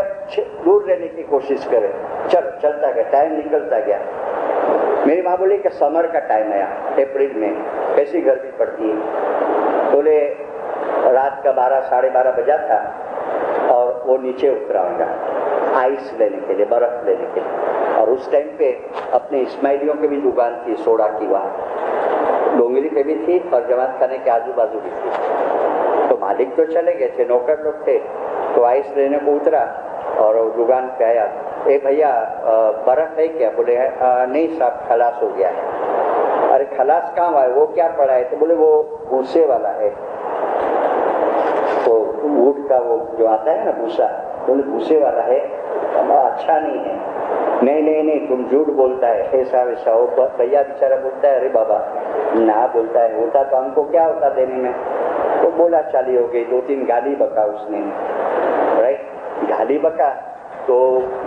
دور لینے کی کوشش کرے. چلو چلتا گیا, ٹائم نکلتا گیا. میری ماں بولی کہ سمر کا ٹائم آیا, اپریل میں, کیسی گرمی پڑتی ہے. بولے رات کا 12 ساڑھے 12 بجا تھا, اور وہ نیچے اترا ہوگا آئس لینے کے لیے, برف لینے کے لیے. اور اس ٹائم پہ اپنے اسماعیلیوں کی بھی دکان تھی, سوڈا کی, وہاں ڈونگری پہ بھی تھی اور جماعت خانے کے آزو بازو بھی تھی. تو مالک تو چلے گئے تھے, نوکر لوگ تھے, تو آئس لینے کو اترا اور وہ دکان پہ آیا. اے بھیا برف ہے کیا؟ بولے نہیں صاحب خلاص ہو گیا ہے. ارے خلاص کہاں ہوا ہے, وہ کیا پڑا ہے؟ تو بولے وہ بھوسے والا ہے, تو ووڈ کا وہ جو آتا ہے نا بھوسا, بولے بھوسے والا ہے, اچھا نہیں ہے. نہیں تم جھوٹ بولتا ہے, ایسا ویسا. وہ بھیا بیچارہ بولتا ہے ارے بابا نہ, بولتا ہے ہوتا تو ہم کو کیا ہوتا دینے میں. تو بولا چالی ہو گئی, 2-3 گالی بکا اس نے, رائٹ, گالی بکا. تو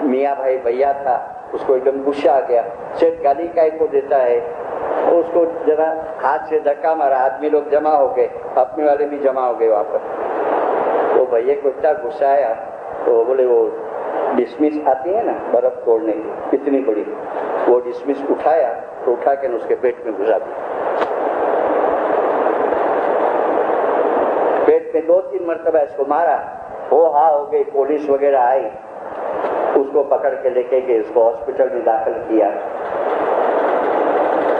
میاں بھائی بھیا تھا, اس کو ایک دم غصہ آ گیا, صرف گالی کا کو دیتا ہے. اس کو ذرا ہاتھ سے دھکا مارا, آدمی لوگ جمع ہو گئے, اپنے والے بھی جمع ہو گئے وہاں پر. وہ بھیا کو اتنا غصہ آیا, تو بولے وہ ڈسمس آتی ہے نا برف توڑنے کی اتنی بڑی, وہ ڈسمس اٹھایا, تو اٹھا کے اس کے پیٹ میں گھسا دیا. پیٹ میں 2-3 مرتبہ اس کو مارا. ہو گئی, پولیس وغیرہ آئی, اس کو پکڑ کے لے کے گئے, اس کو ہاسپٹل میں داخل کیا.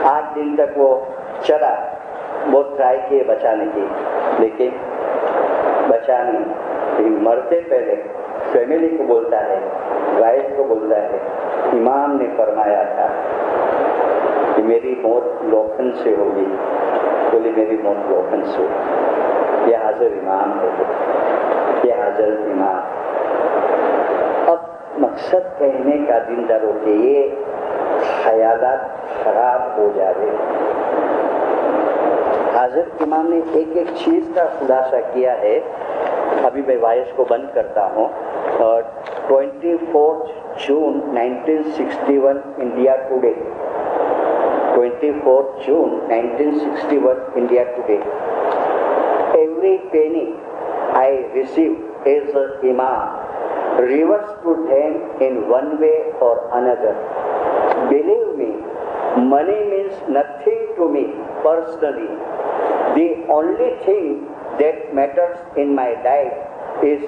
8 دن تک وہ چلا, بہت ٹرائی کیے بچانے کی, لیکن بچا نہیں. مرتے پہلے فیملی کو بولتا ہے, وائف کو بولتا ہے, امام نے فرمایا تھا کہ میری موت لوکھن سے ہوگی. بولے میری موت لوکھن سے ہوگی. یہ حاضر امام ہے, یہ حاضر امام. اب مقصد کہنے کا دن درو کہ یہ خیالات خراب ہو جاوے. حاضر امام نے ایک چیز کا خلاصہ کیا ہے. ابھی میں وائس کو بند کرتا ہوں. 24 June 1961 India Today, 24 June 1961 India Today. Every penny I received as an imam reverts to them in one way or another. Believe me, money means nothing to me personally. The only thing that matters in my life is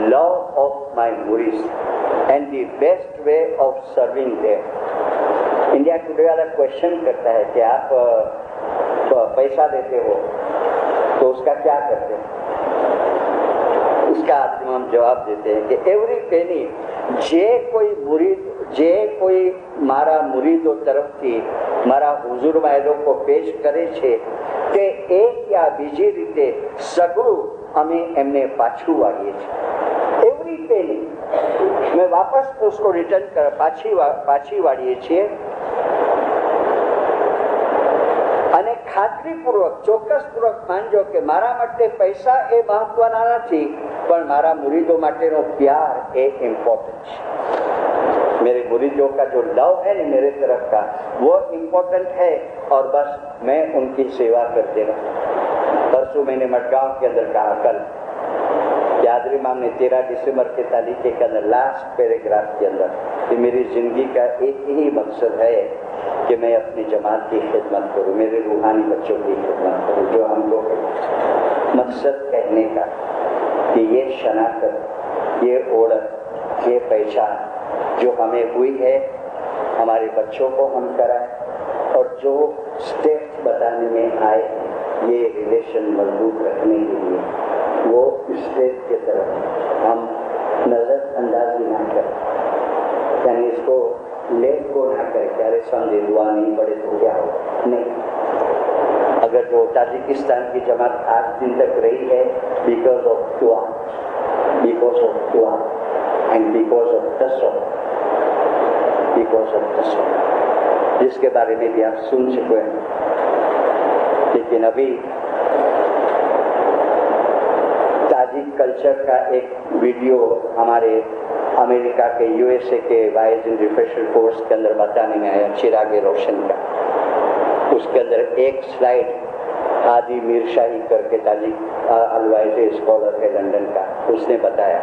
love of my murids and the best way of serving them. India today والا question کرتا ہے کہ آپ पैसा देते हो तो उसका क्या करते हैं? उसका हम जवाब देते हैं कि एवरी पेनी जे કોઈ મારા મુરીદો તરફથી મારા હુઝુર વાયદો को પેશ કરે છે તે એક યા બીજી રીતે સગળું અમે એમને પાછું વાળીએ છીએ. એવરી પેની મેં વાપસ उसको રિટર્ન પાછી વાળીએ છીએ અને ખાતરીપૂર્વક ચોક્કસપૂર્વક માનજો કે મારા માટે પૈસા એ મહત્વના નથી, પણ મારા મુરીદો માટેનો પ્યાર એ ઇમ્પોર્ટન્ટ છે. मेरे मुरीदों का जो लव है ना मेरे तरफ का वो इम्पोर्टेंट है और बस मैं उनकी सेवा करते रहूं. परसों मैंने मडगांव के अंदर कहा कल यादरी इमाम ने 13 दिसंबर के तारीख के अंदर लास्ट पैराग्राफ के अंदर कि मेरी जिंदगी का एक ही मकसद है कि मैं अपनी जमात की खिदमत करूं, मेरे रूहानी बच्चों की खिदमत करूं. जो हमको मकसद कहने का कि ये शनाख्त, ये ओढ़, ये पहचान जो हमें हुई है हमारे बच्चों को हम कराएं और जो स्टेप्स बताने में आए ये रिलेशन मजबूत रखने के लिए वो स्टेप की तरफ हम नजरअंदाजी ना करें, यानी इसको लेट को ना करें कि अरे समझे दुआ नहीं पड़े तो क्या हो. नहीं, अगर जो ताजिकिस्तान की जमात आज दिन तक रही है बिकॉज ऑफ दुआ and because of tasawwuf, जिसके बारे में भी आप सुन चुके हैं. लेकिन अभी ताजिक कल्चर का एक वीडियो हमारे अमेरिका के यूएसए के वाइज इन रिफ्रेशर कोर्स के अंदर बताने में आया, चिराग रोशन का. उसके अंदर एक स्लाइड हादी मीर शाही करके ताजिक अलवाइज स्कॉलर है लंदन का, उसने बताया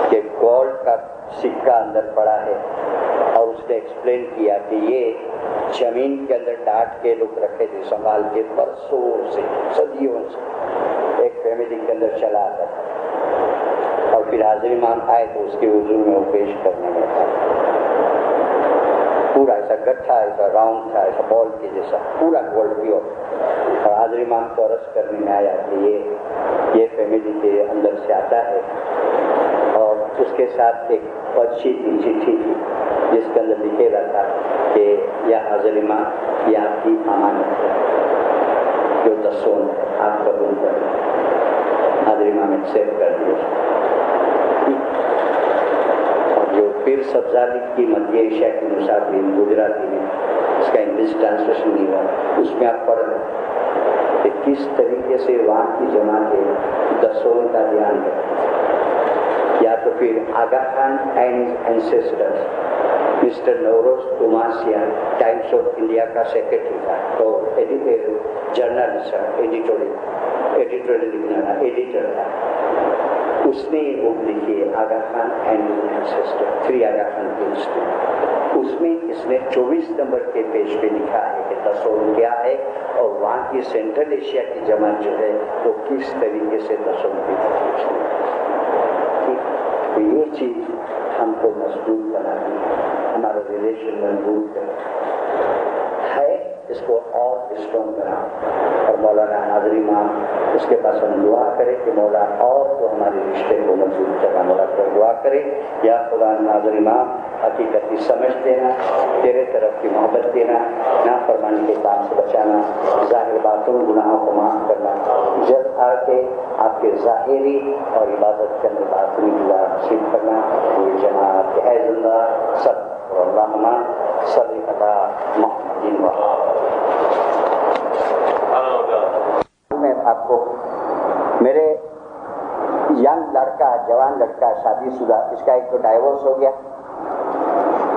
कि गोल्ड का सिक्का अंदर पड़ा है और उसने एक्सप्लेन किया कि ये जमीन के अंदर डांट के लोग रखे थे संभाल के बरसों से सदियों से एक फैमिली के अंदर चला आता था और फिर हाजिर इमाम आए तो उसके हुजूर में वो पेश करने में था. पूरा ऐसा गट्ठा, ऐसा राउंड था, ऐसा बॉल के जैसा पूरा गोल्ड प्योर. और हाजिर इमाम को अर्ज करने में आया कि ये फैमिली के अंदर से आता है और उसके साथ एक पर्ची थी, चिट्ठी थी जिसके अंदर लिखेगा था कि यह हाजिर इमाम ये आपकी अमानत है, जो दसों आप कबूल करें. हाजिर इमाम एक्सेप्ट कर दिए. और जो पीर सब्जाली की मध्य एशिया की मुसाफिर गुजराती में इसका इंग्लिश ट्रांसलेशन नहीं हुआ, उसमें आप पढ़ लें कि किस तरीके से वहाँ की जमातें दसों का ध्यान रखती. या तो फिर Aga Khan and ancestors, mister Nauroz तुमासिया टाइम्स ऑफ इंडिया का सेक्रेटरी था, तो जर्नलिस्ट एडिटोरियल लिखने वाला एडिटर था. उसने ये बुक लिखी है आगा खान एंड एंसेस्टर, 3 आगा खान की हिस्ट्री. उसमें इसने 24 नंबर के पेज पे लिखा है कि तसव्वुफ क्या है और वहाँ की सेंट्रल एशिया की जमात जो है वो किस तरीके से तसव्वुफ की थी. तो ये चीज हमको मजबूत बनाती है, हमारा रिलेशन मजबूत है, इसको और स्ट्रॉन्ग बनाओ. और मौलाना हाजिर इमाम उसके पास हम दुआ करें कि मौला और तो हमारे रिश्ते को मजबूत करना. मौला को दुआ करें या खुदा हाजिर इमाम हकीकती समझ देना, तेरे तरफ की मोहब्बत देना, नाफरमानी के काम से बचाना, ज़ाहिर बातों गुनाहों को माफ़ करना, जल्द आके आपके ज़ाहिरी और इबादत के अंदर बातनी दुआ नसीब करना. ये जमात है जिंदा सब अल्लाहुम्मा सल्ली अला मुहम्मदिन व मैं आपको मेरे यंग लड़का, जवान लड़का, शादीशुदा, इसका एक तो डाइवोर्स हो गया.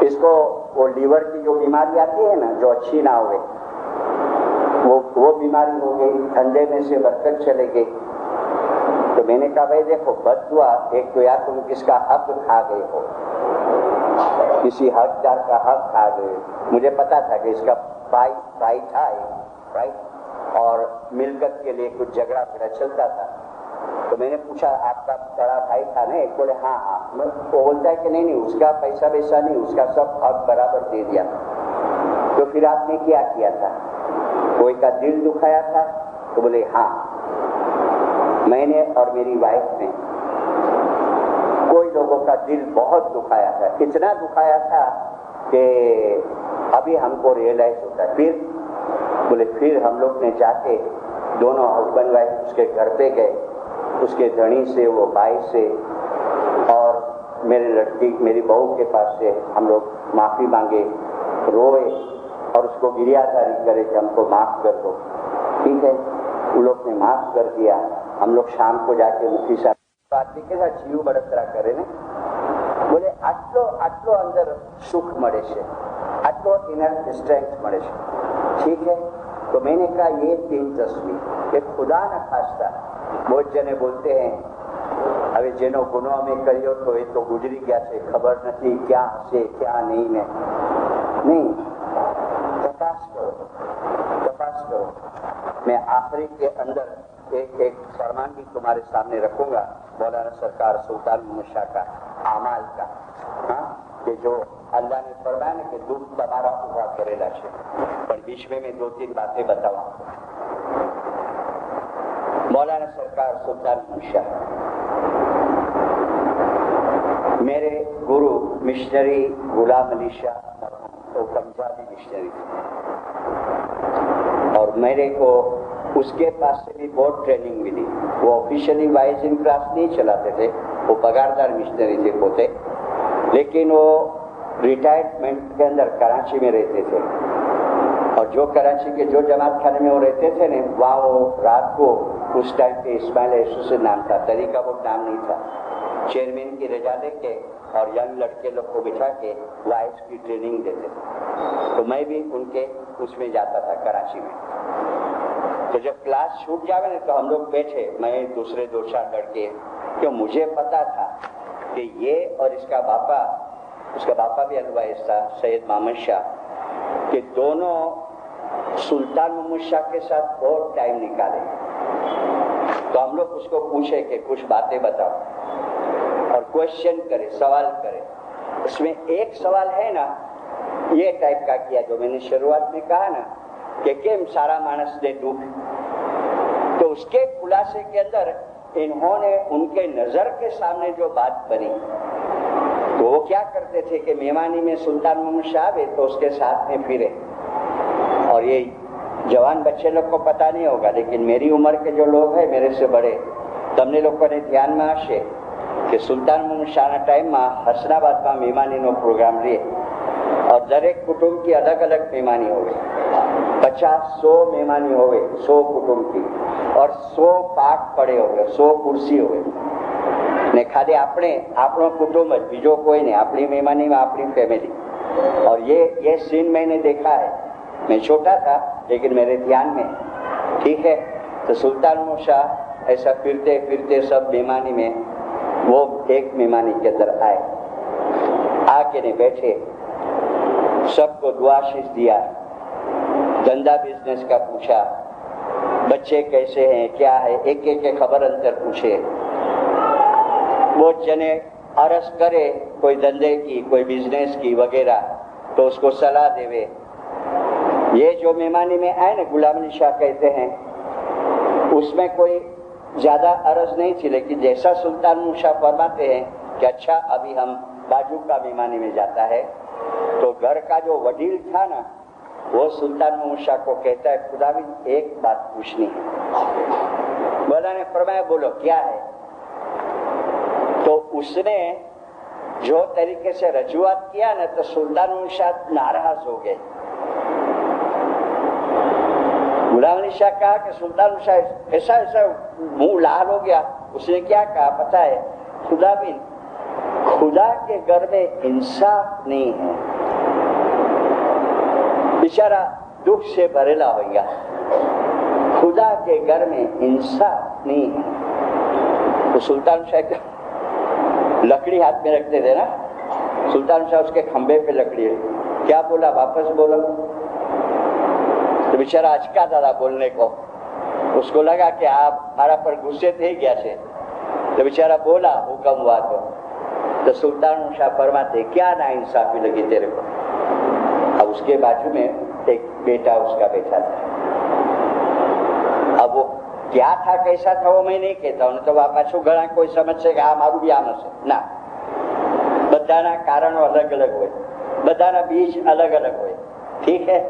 इसको वो लीवर की जो बीमारी आती है ना, जो अच्छी ना हुए, वो बीमारी हो गई. ठंडे में से बरकत चले गई. तो मैंने कहा भाई देखो बद्दुआ, एक तो या तुम किसका हक खा गए हो, किसी हकदार का हक खा गए. मुझे पता था कि इसका भाई था राइट, और मिलकत के लिए कुछ झगड़ा फिरा चलता था. तो मैंने पूछा आपका बड़ा भाई था ना, एक बोले हाँ. वो बोलता है कि नहीं उसका पैसा नहीं, उसका सब हक बराबर दे दिया. तो फिर आपने क्या किया था? कोई का दिल दुखाया था? तो बोले हाँ, मैंने और मेरी वाइफ ने कोई लोगों का दिल बहुत दुखाया था, इतना दुखाया था कि अभी हमको रियलाइज होता है। फिर बोले फिर हम लोग ने जाके दोनों हस्बैंड वाइफ उसके घर पे गए, उसके धणी से, वो भाई से और मेरे लड़की मेरी बहू के पास से हम लोग माफ़ी मांगे, रोए और उसको गिरियाधारी करे कि हमको माफ़ कर दो। ठीक है, उन लोग ने माफ़ कर दिया। हम लोग शाम को जाके मुखी साहब बात के साथ जीव बड़तरा करे ने बोले આટલો આટલો અંદર સુખ મળે છે, આટલો ઇનર સ્ટ્રેન્થ મળે છે। ઠીક है, तो मैंने कहा ये 3 तस्वीर एक खुदा न खास्ता बहुत जने बोलते हैं હવે જેનો ગુનો અમે કર્યો તો એ તો ગુજરી ગયા છે, ખબર નથી ક્યાં હશે ક્યાં નહીં ને નહીં, तपास करो। मैं आखिरी के अंदर एक फरमान भी तुम्हारे सामने रखूंगा, मौलाना सरकार सुल्तान मोहम्मद शाह का आमाल का, हाँ, कि जो अल्लाह ने फरमाया कि दुख તમારા ઉભા કરેલા છે। પણ बीच में मैं 2-3 बातें बताऊं। मौलाना सरकार सुल्तान मोहम्मद शाह मेरे गुरु मिशनरी गुलाम अली शाह, तो पंजाबी मिशनरी थे और मेरे को उसके पास से भी बहुत ट्रेनिंग मिली। वो ऑफिशियली वाइज इन क्लास नहीं चलाते थे, वो पगारदार मिशनरी थे पोते, लेकिन वो रिटायरमेंट के अंदर कराची में रहते थे और जो कराची के जो जमात खाने में वो रहते थे ने, वहाँ वो रात को उस टाइम पे इस्माइल एसोसिएशन नाम था, तरीका वो नाम नहीं था, चेयरमैन की रजा लेके और यंग लड़के लोग को बिठा के वाइफ की ट्रेनिंग देते थे। तो मैं भी उनके उसमें जाता था कराची में। तो जब क्लास छूट जावे ना तो हम लोग बैठे, मैं दूसरे 2-4 लड़के, क्यों मुझे पता था कि ये और उसका बापा भी अलवाइज था सैयद मोहम्मद शाह, कि दोनों सुल्तान मोहम्मद शाह के साथ बहुत टाइम निकाले। तो हम लोग उसको पूछे कि कुछ बातें बताओ और क्वेश्चन करे, सवाल करे। उसमें एक सवाल है ना ये टाइप का किया जो मैंने शुरुआत में कहा ना कि केम सारा मानस ने दुख, तो उसके खुलासे के अंदर इन्होंने उनके नजर के सामने जो बात बनी, तो वो क्या करते थे कि मेहमानी में सुल्तान मोहम्मद शाह है तो उसके साथ में फिरे। और ये जवान बच्चे लोग को पता नहीं होगा, लेकिन मेरी उम्र के जो लोग हैं मेरे से बड़े, तमने लोगों ने ध्यान में आशे कि सुल्तान मोहम्मद शाह टाइम में हसनाबाद में मेहमानी नो प्रोग्राम लिए और दरेक कुटुंब की अलग अलग मेहमानी हो गई, 50-100 मेहमानी हो गई, 100 कुटुंब की और 100 पाक पड़े हो गए, 100 कुर्सी हो गई ने खाली આપણો कुटुंब જ, બીજો કોઈ નહીં, આપણી મહેમાની में આપણી फैमिली। और ये सीन मैंने देखा है, मैं छोटा था लेकिन मेरे ध्यान में। ठीक है, तो सुल्तान मोहम्मद शाह ऐसा फिरते फिरते सब मेहमानी में, वो एक मेहमानी के अंदर आए, आके ने बैठे, सबको दुआशीष दिया, धंधा बिजनेस का पूछा, बच्चे कैसे हैं क्या है, एक खबर अंतर पूछे। बहुत जने अरज करे कोई धंधे की कोई बिजनेस की वगैरह, तो उसको सलाह देवे। ये जो मेहमानी में आए ना गुलाम अली शाह कहते हैं, उसमें कोई ज्यादा अरज नहीं थी, लेकिन जैसा सुल्तान मोहम्मद शाह फरमाते हैं कि अच्छा अभी हम बाजू का मेहमानी में जाता है, तो घर का जो वडील था ना वो सुल्तान मोहम्मद शाह को कहता है खुदा भी एक बात पूछनी है। बोला ने फरमाया बोलो क्या है। तो उसने जो तरीके से रजूआत किया ना तो सुल्तान मोहम्मद शाह नाराज हो गए। गुलाम अली शाह कहा कि सुल्तान मोहम्मद शाह ऐसा मुंह लाल हो गया। उसने क्या कहा पता है, खुदा के घर में इंसाफ नहीं है, बेचारा दुख से भरेला हो गया, खुदा के घर में इंसाफ नहीं है। तो सुल्तान शाह लकड़ी हाथ में रखते थे ना, सुल्तान शाह उसके खंबे पे लकड़ी है, क्या बोला वापस बोला, तो बेचारा अचका दादा बोलने को, उसको लगा कि आप हमारा पर गुस्से थे गया से, तो बेचारा बोला हुक्म हुआ तो सुल्तान शाह फरमाते क्या ना इंसाफी लगी तेरे को। अब उसके बाजू में एक बेटा उसका बैठा था, अब वो क्या था कैसा था वो मैं नहीं કહેતા હું, તો પાછું ઘણા કોઈ સમજશે કે આ મારું બી આમ હશે ના. બધાના કારણો અલગ અલગ હોય, બધાના बीज अलग अलग હોય. ठीक है,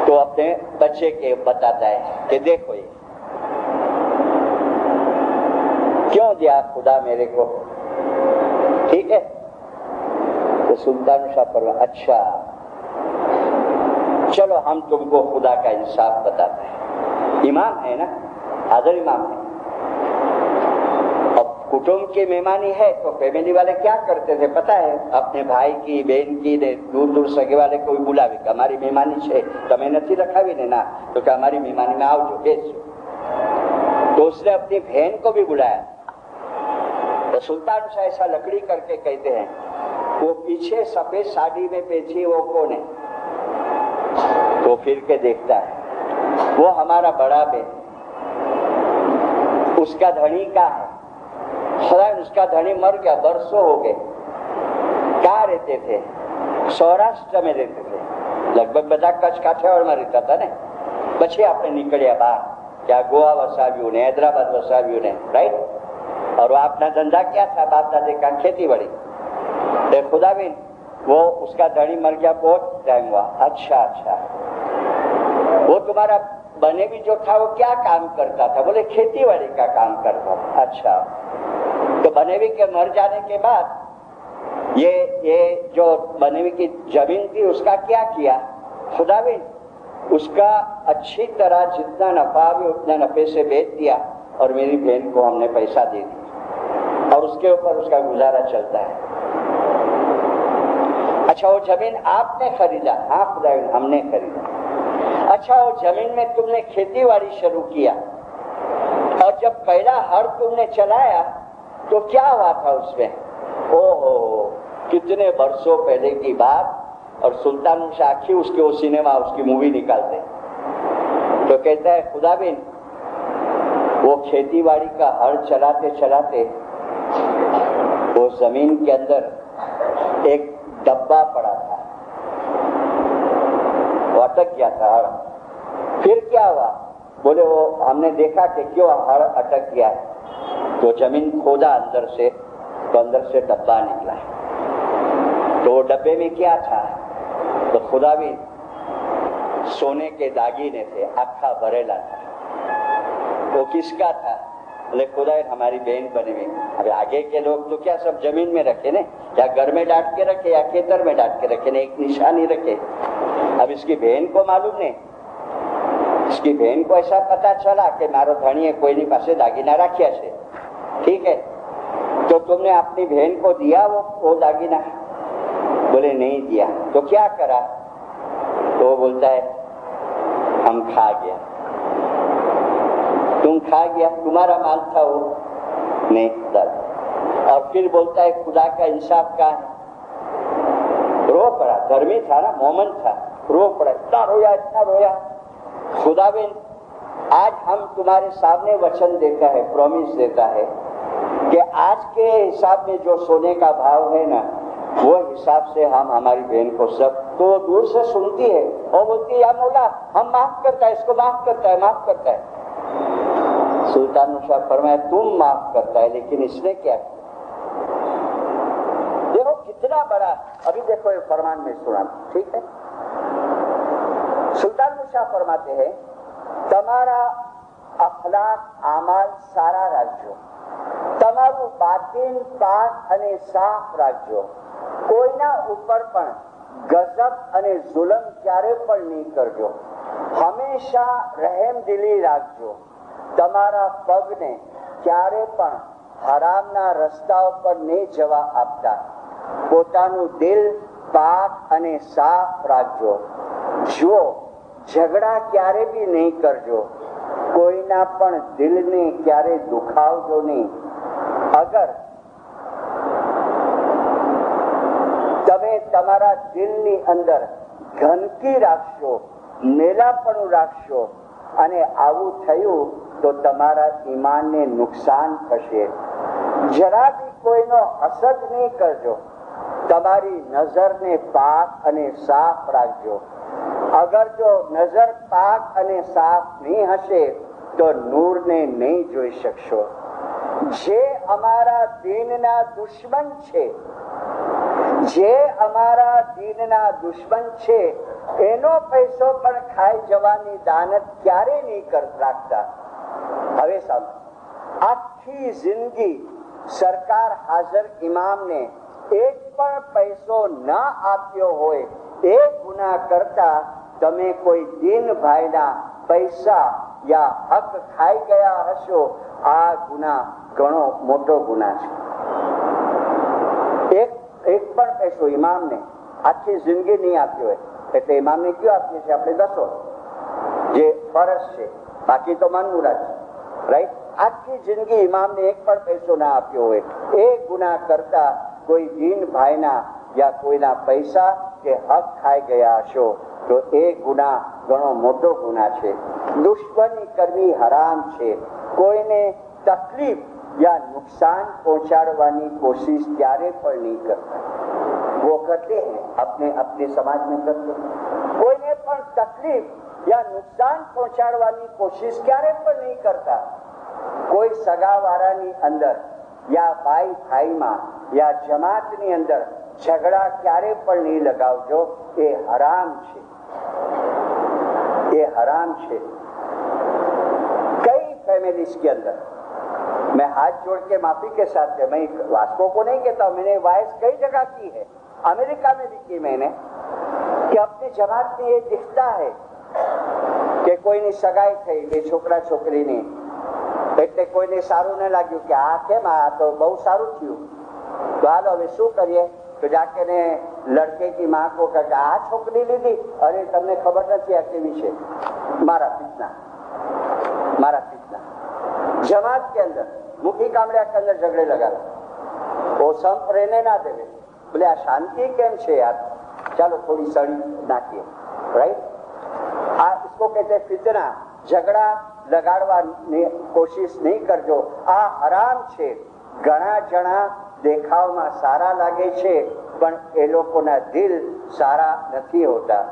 तो अपने बच्चे के बताता है कि देखो ये क्यों दिया खुदा मेरे को. ठीक है, तो सुल्तान शाह फरमाया अच्छा चलो हम तुमको खुदा का इंसाफ बताते हैं. इमाम है ना, हाजिर इमाम है. अब कुटुंब की मेहमानी है तो फैमिली वाले क्या करते थे पता है, अपने भाई की बहन की दूर दूर सगे वाले को भी बुलावे कि हमारी मेहमानी है, તમે નથી રખાવી ને ના, तो कि हमारी मेहमानी में आओ जो भेजो. तो उसने अपनी बहन को भी बुलाया. तो सुल्तान शाह ऐसा लकड़ी करके कहते हैं वो पीछे सफेद साड़ी में पेची वो कौन है. तो फिर के देखता है वो हमारा बड़ा बेन, उसका धनी का है. उसका धनी मर गया, बरसों हो गए. कहाँ रहते थे? सौराष्ट्र में रहते थे. लगभग બધા કચ્છ કાઠિયાવાડમાં રહેતા હતા ને. પછી આપણે નીકળ્યા બહાર, ત્યાં ગોવા વસાવ્યું ને हैदराबाद વસાવ્યું ને, राइट. और वो अपना धंधा क्या था, बाप दादे का खेती बाड़ी. खुदा बिन वो उसका धनी मर गया, बहुत टाइम हुआ. अच्छा अच्छा, वो तुम्हारा बने भी जो था वो क्या काम करता था? बोले खेती बाड़ी का काम करता था. अच्छा, तो बनेवी के मर जाने के बाद ये जो बनेवी की जमीन थी उसका क्या किया? खुदा भी उसका अच्छी तरह जितना नफा भी उतना नफे से बेच दिया और मेरी बहन को हमने पैसा दे दिया और उसके ऊपर उसका गुजारा चलता है. अच्छा, वो जमीन आपने खरीदा? हाँ खुदा हमने खरीदा. अच्छा, वो जमीन में तुमने खेती बाड़ी शुरू किया और जब पहला हर तुमने चलाया तो क्या हुआ था उसमें? ओहो, कितने वर्षों पहले की बात. और सुल्तान शाखी उसके वो सिनेमा उसकी मूवी निकालते तो कहता है खुदा बिन वो खेती बाड़ी का हल चलाते चलाते वो जमीन के अंदर एक डब्बा पड़ा था, वो अटक गया था हड़. फिर क्या हुआ? बोले वो हमने देखा कि क्यों हड़ अटक गया है, तो जमीन खोदा अंदर से, तो अंदर से डब्बा निकला. तो वो डब्बे में क्या था? तो खुदा भी सोने के दागीने थे, आखा भरेला था. वो किसका था? बोले खुदा हमारी बहन बनी हुई. अभी आगे के लोग तो क्या सब जमीन में रखे ने, या घर में डांट के रखे या खेतर में डांट के रखे ने, एक निशानी रखे. अब इसकी बहन को मालूम नहीं. इसकी बहन को ऐसा पता चला कि मारो धણીએ કોઈની પાસે દાગીના રાખ્યા છે. ठीक है, तो तुमने अपनी बहन को दिया वो दागीना? बोले नहीं दिया. तो क्या करा? तो वो बोलता है हम खा गया. तुम खा गया, तुम्हारा माल था वो? नहीं खुदा. और फिर बोलता है खुदा का इंसाफ कहाँ है? रो पड़ा, धर्मी था ना, मोमन था, रो पड़ा, इतना रोया. खुदा बिन आज हम तुम्हारे सामने वचन देता है, प्रॉमिस देता है कि आज के हिसाब में जो सोने का भाव है ना, वो हिसाब से हम हमारी बहन को सब. तो दूर से सुनती है और बोलती है या मौला हम माफ करता है, इसको माफ करता है, माफ करता है. सुल्तान शाह फरमाया तुम माफ करता है लेकिन इसने क्या किया? देखो कितना बड़ा. अभी देखो ये फरमान में सुना, ठीक है. सुल्तान शाह फरमाते हैं તમારા અખલાક આમાલ સારા રાખજો, તમારું બાતિન પાક અને સાફ રાખજો, કોઈના ઉપર પણ ગજબ અને જુલમ ક્યારે પણ નહીં કરજો, હંમેશા રહેમદિલી રાખજો, તમારા પગને ક્યારે પણ હરામના રસ્તાઓ પર નહીં જવા આપતા, પોતાનું દિલ પાક અને સાફ રાખજો, જો ઝઘડા ક્યારે બી નહીં કરજો, કોઈના પણ દિલને ક્યારે દુખાવજો નહીં. અગર તમે તમારા દિલની અંદર ગંદકી રાખશો, મેલાપણું રાખશો અને આવું થયું તો તમારા ઈમાનને નુકસાન થશે. જરા બી કોઈનો હસદ નહીં કરજો, તમારી નજરને પાક અને સાફ રાખજો, અગર જો નજર પાક અને સાફ નહીં હશે તો નૂરને નહીં જોઈ શકશો. જે અમારા દીનના દુશ્મન છે, જે અમારા દીનના દુશ્મન છે, એનો પૈસો પણ ખાઈ જવાની દાનત ક્યારે નહીં રાખતા. હવે સાંભળો, આખી જિંદગી સરકાર હાજર ઇમામને એક પણ પૈસો ન આપ્યો હોય એ ગુનાહ કરતા તમે કોઈ દીન ભાઈના પૈસા યા હક ખાઈ ગયા હશો, આ ગુનાહ ઘણો મોટો ગુનાહ છે. એક પણ પૈસો ઇમામને આખી જિંદગી નહીં આપ્યો હોય એટલે ઇમામને ક્યાં આપીએ છીએ આપણે? 10 જે ફરજ છે, બાકી તો મનમુરાદ છે, રાઈટ? આખી જિંદગી ઇમામને એક પણ પૈસો ના આપ્યો હોય એ ગુનાહ કરતા કોઈ દીન ભાઈના યા કોઈના પૈસા કે હક ખાઈ ગયા હશો તો એ ગુનાહ ઘણો મોટો ગુનાહ છે. દુશ્મની કરવી હરામ છે. કોઈને તકલીફ યા નુકસાન પહોંચાડવાની કોશિશ ક્યારે પણ નહીં કરતા. वो करते हैं अपने समाज में करते हैं. કોઈને પણ તકલીફ યા નુકસાન પહોંચાડવાની કોશિશ ક્યારે પણ નહીં કરતા. કોઈ સગાવાળાની અંદર યા ભાઈ ભાઈમાં યા જમાતની અંદર ઝઘડા ક્યારે પણ નહીં લગાવજો. એ હરામ છે, ये हराम है. कई फैमिलीज के अंदर मैं हाथ जोड़ के माफी के साथ है, मैं वास्तव को नहीं कहता हूं, मैंने वॉइस कई जगह की है, अमेरिका में भी की मैंने, कि अपने जमात में ये दिखता है કે કોઈની સગાઈ થઈ, બે છોકરા છોકરીની, એટલે કોઈને સારું ન લાગ્યું કે આ કેમ, આ તો બહુ સારું થયું, તો હાલો હવે શું કરીએ, તો જાકે ને લડકે કી માં કો કહે આ છોકરી લીધી, અરે તમને ખબર નથી આ કેવી છે, મારા પિતના. जमात के अंदर मुखी कामड़िया के अंदर झगड़े लगा, वो संप रहने ना देवे, बोले आ शांति केम छे यार, चलो थोड़ी सड़ी नाखिए, राइट? इसको कहते फितना. झगड़ा लगाड़वानी कोशिश नहीं करजो, आ हराम छे. घણા જણા દેખાવમાં સારા લાગે છે પણ એ લોકોના દિલ સારા નથી હોતા.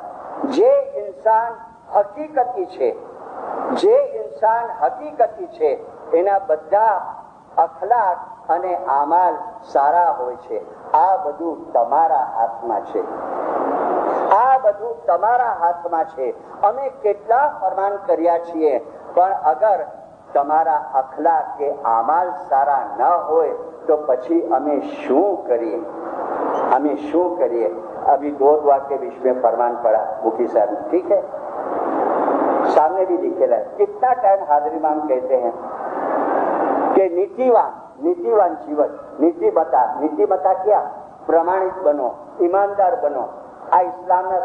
જે ઇન્સાન હકીકતી છે એના બધા અખલાક અને આમાલ સારા હોય છે. આ બધું તમારા હાથમાં છે, અમે કેટલા ફરમાન કર્યા છીએ, પણ અગર તમારા અખલાક કે આમાલ સારા ન હોય તો પછી અમે શું કરીએ? अभी 2 दुआ के बीच में फरमान पड़ा मुखी साहब, ठीक है, सामने भी लिखेला है. कितना टाइम हाजरी मांग कहते हैं कि नीतिवान जीवन, नीति बता क्या? प्रमाणित बनो, ईमानदार बनो. आ इस्लामना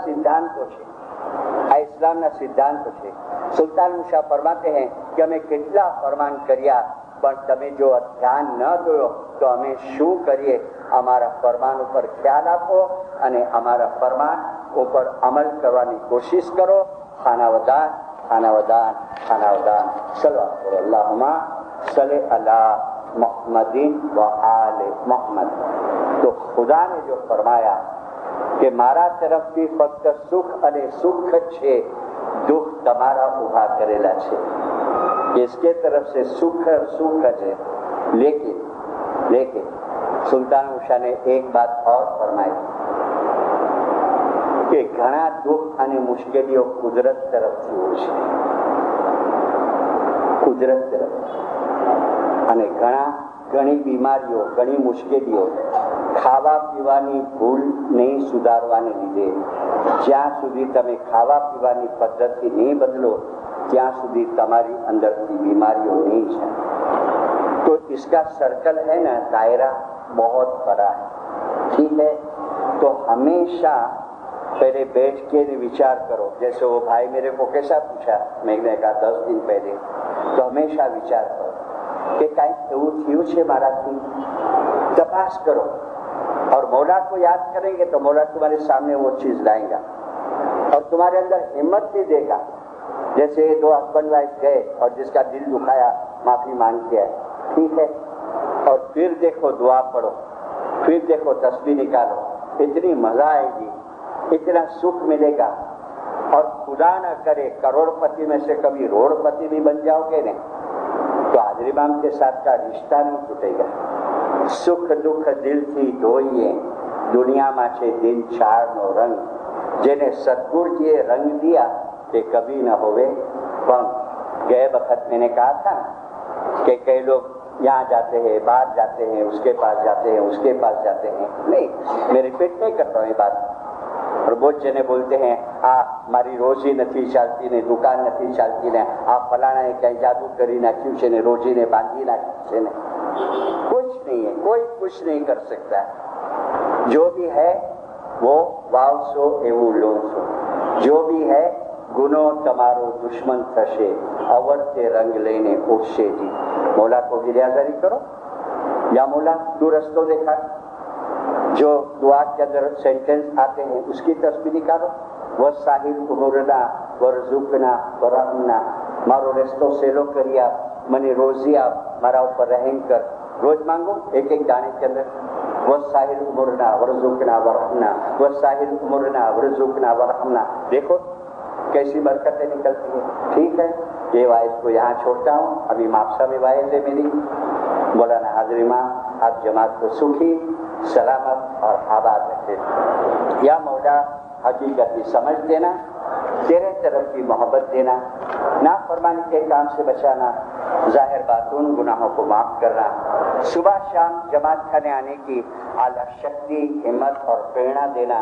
सिद्धांतो छे. सुल्तान मुशा फरमाते हैं कि हमें કેટલા फरमान કર્યા પણ તમે જો ધ્યાન ન દો તો અમે શું કરીએ? અમારા ફરમાન ઉપર ખ્યાલ આપો અને અમારા ફરમાન ઉપર અમલ કરવાની કોશિશ કરો. ખાનાવદાન સલ્લલ્લાહુ અલ્લાहुम्मा सल्ले अला मुहम्मदिन व आले मोहम्मद. तो खुदा ने जो फरमाया कि मारा तरफથી ફક્ત સુખ અને સુખ છે, दुख તમારા ઉભા કરેલા છે, इसके तरफ से सुख है. लेकिन सुल्तान मुशा ने एक बात और फरमाई कि घना दुख અને મુશ્કેલીઓ કુદરત તરફથી હોય છે, અને ઘણી બીમારીઓ, ઘણી મુશ્કેલીઓ ખાવા પીવાની ભૂલ નહીં સુધારવાને લીધે. જ્યાં સુધી તમે ખાવા પીવાની પદ્ધતિ નહીં બદલો ત્યાં સુધી તમારી અંદરથી बीमारियों नहीं है. तो इसका सर्कल है ना, दायरा बहुत बड़ा है, ठीक है. तो हमेशा पहले बैठ के विचार करो. जैसे वो भाई मेरे को कैसा पूछा, मैंने कहा 10 दिन पहले, तो हमेशा विचार करो कि कहीं એવું થયું છે મારાથી, तपास करो. और मौला को याद करेंगे तो मौला तुम्हारे सामने वो चीज लाएगा और तुम्हारे अंदर हिम्मत भी देगा. जैसे 2 हस्बैंड वाइफ गए और जिसका दिल दुखाया माफी मांग के आए, ठीक है, और फिर देखो दुआ पढ़ो, फिर देखो तस्बीह निकालो, इतनी मजा आएगी, इतना सुख मिलेगा اور خدا نہ کرے کروڑ پتی میں سے کبھی روڑ پتی بھی بن جاؤ گے نہیں تو حاضر امام کے ساتھ کا رشتہ نہیں ٹوٹے گا. سکھ دکھ دل تھی دوئیے دنیا میں چھے دن چار نو رنگ جنہیں ستگر جیے رنگ دیا کہ کبھی نہ ہوئے کون. گئے وقت میں نے کہا تھا کہ کئی لوگ یہاں جاتے ہیں باہر جاتے ہیں اس کے پاس جاتے ہیں اس کے پاس جاتے ہیں. نہیں میں ریپیٹ نہیں کرتا ہوں یہ بات. اور بہت جنے بولتے ہیں ہماری روزی نتھی چلتی نے دکان نتھی چلتی نے آپ فلانا نے کہیں جادو کری نہ کیوں سے نے روزی نے باندھی نہ کیوں نے. کچھ نہیں ہے, کوئی کچھ نہیں کر سکتا. جو بھی ہے وہ واو سو ایو لو سو. جو بھی ہے گنو تمارو دشمن تھشے اور کے رنگ لینے اٹھشے جی. مولا کو گریازاری کرو یا مولا تو رستوں دکھا. جو دعا کے اندر سینٹنس آتے ہیں اس کی تصویر نکالو. وہ ساحل امورنا ورزقنا ورحمنا مارو رستوں سیلو کریا منی روزیا مارا اوپر رحم کر. روز مانگو ایک ایک دانے کے اندر. وہ ساحل امورنا ورزقنا ورحمنا وہ ساحل امورنا ورزقنا ورحمنا. دیکھو کیسی برکتیں نکلتی ہیں. ٹھیک ہے یہ وائز کو یہاں چھوڑتا ہوں. ابھی ماپسا میں وائز ہے میری. مولانا حاضر امام آپ جماعت کو سکھی سلامت اور آباد رکھے. یا مولا حقیقت کی سمجھ دینا, تیرے طرف کی محبت دینا, نافرمانی کے کام سے بچانا, ظاہر باطن گناہوں کو معاف کرنا, صبح شام جماعت کھانے آنے کی اعلیٰ شکتی ہمت اور پریرنا دینا.